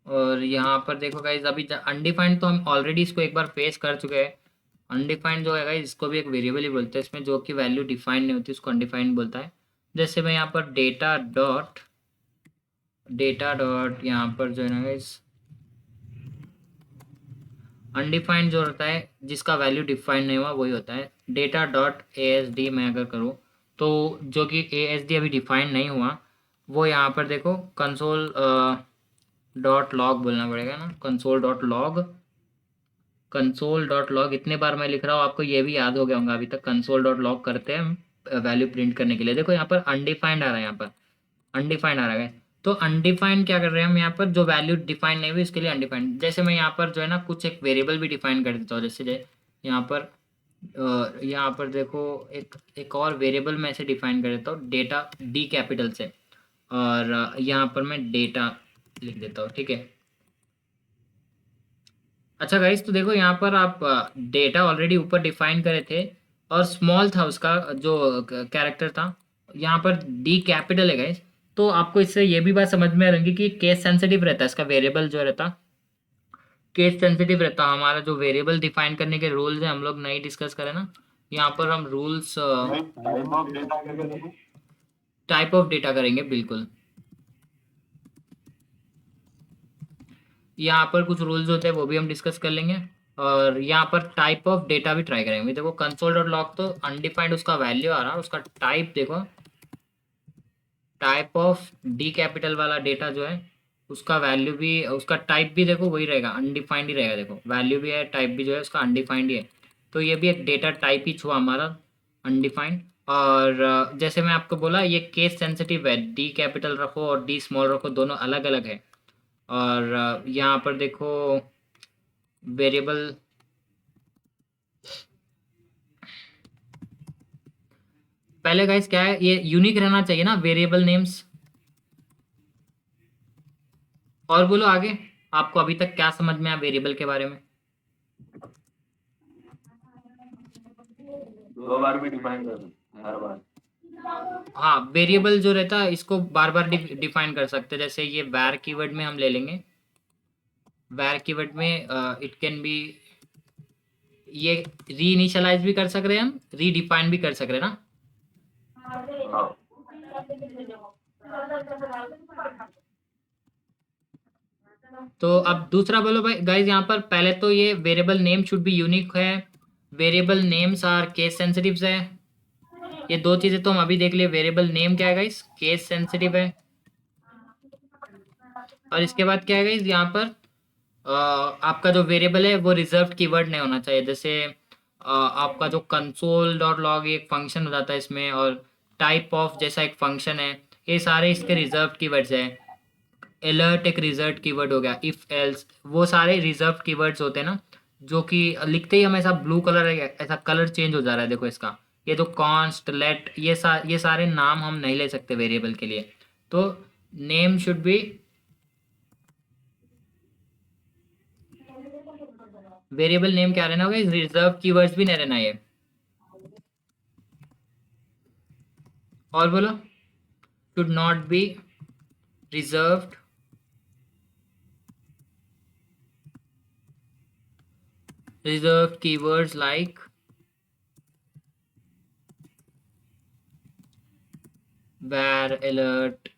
और यहाँ पर देखो गाइज अभी अनडिफाइंड तो हम ऑलरेडी इसको एक बार फेस कर चुके हैं, अनडिफाइंड जो है इसको भी एक वेरिएबल ही बोलते हैं, इसमें जो कि वैल्यू डिफाइंड नहीं होती उसको अनडिफाइंड बोलता है। जैसे मैं यहाँ पर डेटा डॉट यहाँ पर जो है ना गाइस अनडिफाइंड जो होता है जिसका वैल्यू डिफाइंड नहीं हुआ वही होता है। डेटा डॉट ASD मैं अगर करूँ तो जो कि ASD अभी डिफाइंड नहीं हुआ वो यहाँ पर देखो कंसोल डॉट लॉग बोलना पड़ेगा ना, कंसोल डॉट लॉग इतने बार मैं लिख रहा हूँ आपको ये भी याद हो गया होगा अभी तक। कंसोल डॉट लॉग करते हैं हम वैल्यू प्रिंट करने के लिए। देखो यहाँ पर अनडिफाइंड आ रहा है, यहाँ पर अनडिफाइंड आ रहा है। तो अनडिफाइंड क्या कर रहे हैं हम यहाँ पर, जो वैल्यू डिफाइंड नहीं हुई इसके लिए अनडिफाइंड। जैसे मैं यहाँ पर जो है ना कुछ एक वेरिएबल भी डिफाइन कर देता हूँ, जैसे यहाँ पर देखो एक और वेरिएबल मैं ऐसे डिफाइन कर देता हूँ डेटा D कैपिटल से, और यहाँ पर मैं डेटा लिख देता हूँ, ठीक है। अच्छा गाइस, तो देखो यहाँ पर आप डेटा ऑलरेडी ऊपर डिफाइन करे थे और स्मॉल था उसका जो कैरेक्टर था, यहाँ पर D कैपिटल है गाइस। तो आपको इससे ये भी बात समझ में आ रही कि केस सेंसिटिव रहता है इसका वेरिएबल जो रहता, केस सेंसिटिव रहता। हमारा जो वेरिएबल डिफाइन करने के रूल्स है हम लोग नहीं डिस्कस करें ना, यहाँ पर हम रूल्स टाइप ऑफ डेटा करेंगे। टाइप ऑफ डेटा करेंगे बिल्कुल। यहाँ पर कुछ रूल्स होते हैं वो भी हम डिस्कस कर लेंगे, और यहाँ पर टाइप ऑफ डेटा भी ट्राई करेंगे। देखो कंसोल डॉट लॉग तो अनडिफाइंड उसका वैल्यू आ रहा है, उसका टाइप देखो, टाइप ऑफ D कैपिटल वाला डेटा जो है उसका वैल्यू भी, उसका टाइप भी देखो वही रहेगा, अनडिफाइंड ही रहेगा। देखो वैल्यू भी है, टाइप भी जो है उसका अनडिफाइंड ही है। तो ये भी एक डेटा टाइप ही छुआ हमारा अनडिफाइंड। और जैसे मैं आपको बोला ये केस सेंसिटिव है, D कैपिटल रखो और D स्मॉल रखो, दोनों अलग अलग है। और यहाँ पर देखो वेरिएबल, पहले गाइस क्या है, ये यूनिक रहना चाहिए ना वेरिएबल नेम्स। और बोलो आगे, आपको अभी तक क्या समझ में आया वेरिएबल के बारे में? 2 बार भी डिफाइन कर दो हर बार। हाँ, वेरिएबल जो रहता है इसको बार बार डिफाइन कर सकते हैं। जैसे ये var कीवर्ड में हम ले लेंगे, var कीवर्ड में इट कैन बी, ये री इनिशियलाइज भी कर सक रहे हैं हम, रीडिफाइन भी कर सक रहे हैं ना। हाँ। तो अब दूसरा बोलो भाई गाइज, यहाँ पर पहले तो ये variable name should be unique है, variable names are case sensitive है। ये दो चीजें तो हम अभी देख लिए। वेरिएबल नेम क्या है गाइस, केस सेंसिटिव है। और इसके बाद क्या है गाइस, यहाँ पर आपका जो वेरिएबल है वो रिजर्व्ड कीवर्ड नहीं होना चाहिए। जैसे आपका जो कंसोल डॉट लॉग एक फंक्शन हो जाता है इसमें, और टाइप ऑफ जैसा एक फंक्शन है, ये सारे इसके रिजर्व्ड कीवर्ड्स हैं। अलर्ट एक रिजर्व कीवर्ड हो गया, इफ एल्स, वो सारे रिजर्व कीवर्ड्स होते हैं ना, जो कि लिखते ही हम ऐसा ब्लू कलर है, ऐसा कलर चेंज हो जा रहा है देखो इसका। ये जो कॉन्स्ट लेट ये सारे नाम हम नहीं ले सकते वेरिएबल के लिए। तो name should B, variable name क्या रहना होगा, रिजर्व कीवर्ड्स भी नहीं रहना ये। और बोलो, should not be reserved keywords like var, alert,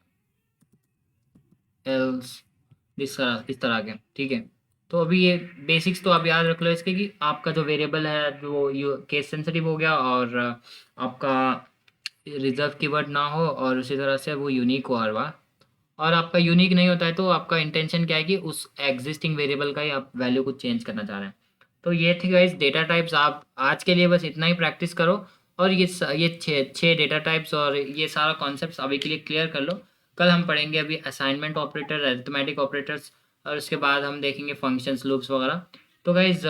else, इस तरह के, ठीक है। तो अभी ये बेसिक्स तो आप याद रख लो इसके, कि आपका जो वेरिएबल है वो केस सेंसिटिव हो गया, और आपका रिजर्व कीवर्ड ना हो, और उसी तरह से वो यूनिक हो हर बार। और आपका यूनिक नहीं होता है तो आपका इंटेंशन क्या है कि उस एग्जिस्टिंग वेरिएबल का ही आप वैल्यू को चेंज करना चाह रहे हैं। तो ये थी गाइस डेटा टाइप्स। आप आज के लिए बस इतना ही प्रैक्टिस करो, और ये छः डेटा टाइप्स और ये सारा कॉन्सेप्ट अभी के लिए क्लियर कर लो। कल हम पढ़ेंगे अभी असाइनमेंट ऑपरेटर, अरिथमेटिक ऑपरेटर्स, और उसके बाद हम देखेंगे फंक्शंस, लूप्स वगैरह। तो गाइज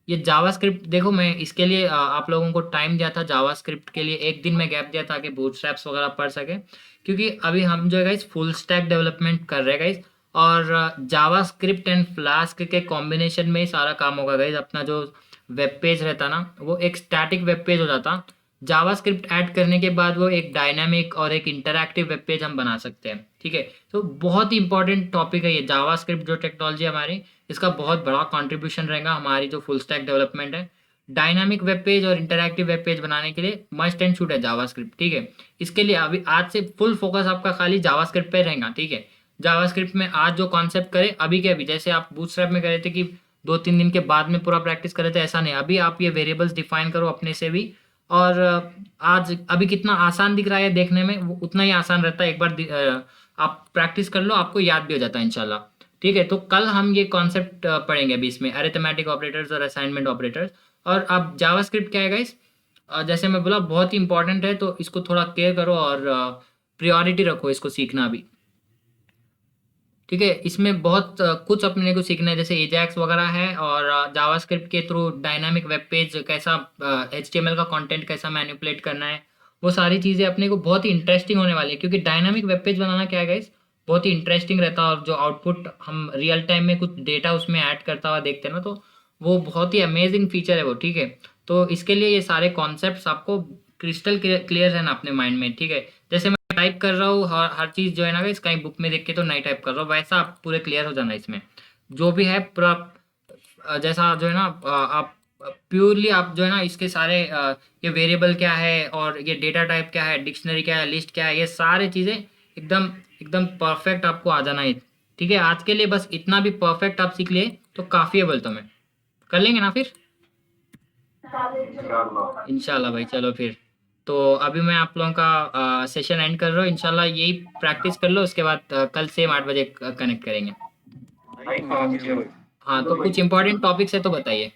ये जावास्क्रिप्ट देखो, मैं इसके लिए आप लोगों को टाइम दिया था, जावास्क्रिप्ट के लिए एक दिन में गैप दिया था कि बूटस्ट्रैप्स वगैरह पढ़ सके, क्योंकि अभी हम जो है गाइज फुल स्टैक डेवलपमेंट कर रहे हैं गाइज, और जावास्क्रिप्ट एंड फ्लास्क के कॉम्बिनेशन में ही सारा काम होगा गाइज। अपना जो वेब पेज रहता ना वो एक स्टैटिक वेब पेज हो जाता, जावास्क्रिप्ट ऐड करने के बाद वो एक डायनामिक और एक इंटरैक्टिव वेब पेज हम बना सकते हैं, ठीक है। तो बहुत ही इंपॉर्टेंट टॉपिक है ये जावास्क्रिप्ट जो टेक्नोलॉजी हमारी, इसका बहुत बड़ा कंट्रीब्यूशन रहेगा हमारी जो फुल स्टैक डेवलपमेंट है। डायनामिक वेब पेज और इंटरैक्टिव वेब पेज बनाने के लिए मस्ट एंड शुड है जावास्क्रिप्ट, ठीक है। इसके लिए अभी आज से फुल फोकस आपका खाली जावास्क्रिप्ट पे रहेगा, ठीक है। जावास्क्रिप्ट में आज जो कॉन्सेप्ट करे अभी के अभी, जैसे आप बूटस्ट्रैप में करे थे कि 2-3 दिन के बाद में पूरा प्रैक्टिस करे थे, ऐसा नहीं। अभी आप ये वेरिएबल्स डिफाइन करो अपने से भी। और आज अभी कितना आसान दिख रहा है देखने में, वो उतना ही आसान रहता है। एक बार आप प्रैक्टिस कर लो, आपको याद भी हो जाता है इंशाल्लाह, ठीक है। तो कल हम ये कॉन्सेप्ट पढ़ेंगे अभी इसमें, अरिथमेटिक ऑपरेटर्स और असाइनमेंट ऑपरेटर्स। और अब जावास्क्रिप्ट क्या है गाइस, जैसे मैं बोला बहुत ही इंपॉर्टेंट है, तो इसको थोड़ा केयर करो और प्रायोरिटी रखो इसको सीखना भी, ठीक है। इसमें बहुत कुछ अपने को सीखना है, जैसे एजैक्स वगैरह है, और जावास्क्रिप्ट के थ्रू डायनामिक वेब पेज कैसा, HTML का कंटेंट कैसा मैनिपुलेट करना है, वो सारी चीज़ें अपने को बहुत ही इंटरेस्टिंग होने वाली है। क्योंकि डायनामिक वेब पेज बनाना क्या है गाइस, बहुत ही इंटरेस्टिंग रहता है। और जो आउटपुट हम रियल टाइम में कुछ डेटा उसमें ऐड करता हुआ देखते हैं ना, तो वो बहुत ही अमेजिंग फीचर है वो, ठीक है। तो इसके लिए ये सारे कॉन्सेप्ट्स आपको क्रिस्टल क्लियर है ना अपने माइंड में, ठीक है। जैसे मैं टाइप कर रहा हूँ हर चीज़ जो है ना गाइस, कहीं बुक में देख के तो नहीं टाइप कर रहा हूँ, वैसा आप पूरे क्लियर हो जाना इसमें जो भी है पूरा। जैसा जो है ना आप प्योरली आप जो है ना इसके सारे ये वेरिएबल क्या है और ये डेटा टाइप क्या है, डिक्शनरी क्या है, लिस्ट क्या है, ये सारे चीज़ें एकदम एकदम परफेक्ट आपको आ जाना है, ठीक है। आज के लिए बस इतना भी परफेक्ट आप सीख लिए तो काफ़ी है, बोलता हूँ मैं। कर लेंगे ना फिर इंशाल्लाह भाई। चलो फिर तो अभी मैं आप लोगों का सेशन एंड कर रहा हूँ। इंशाल्लाह यही प्रैक्टिस कर लो, उसके बाद कल सेम 8 बजे कनेक्ट करेंगे। हाँ, तो कुछ इंपॉर्टेंट टॉपिक्स है तो बताइए।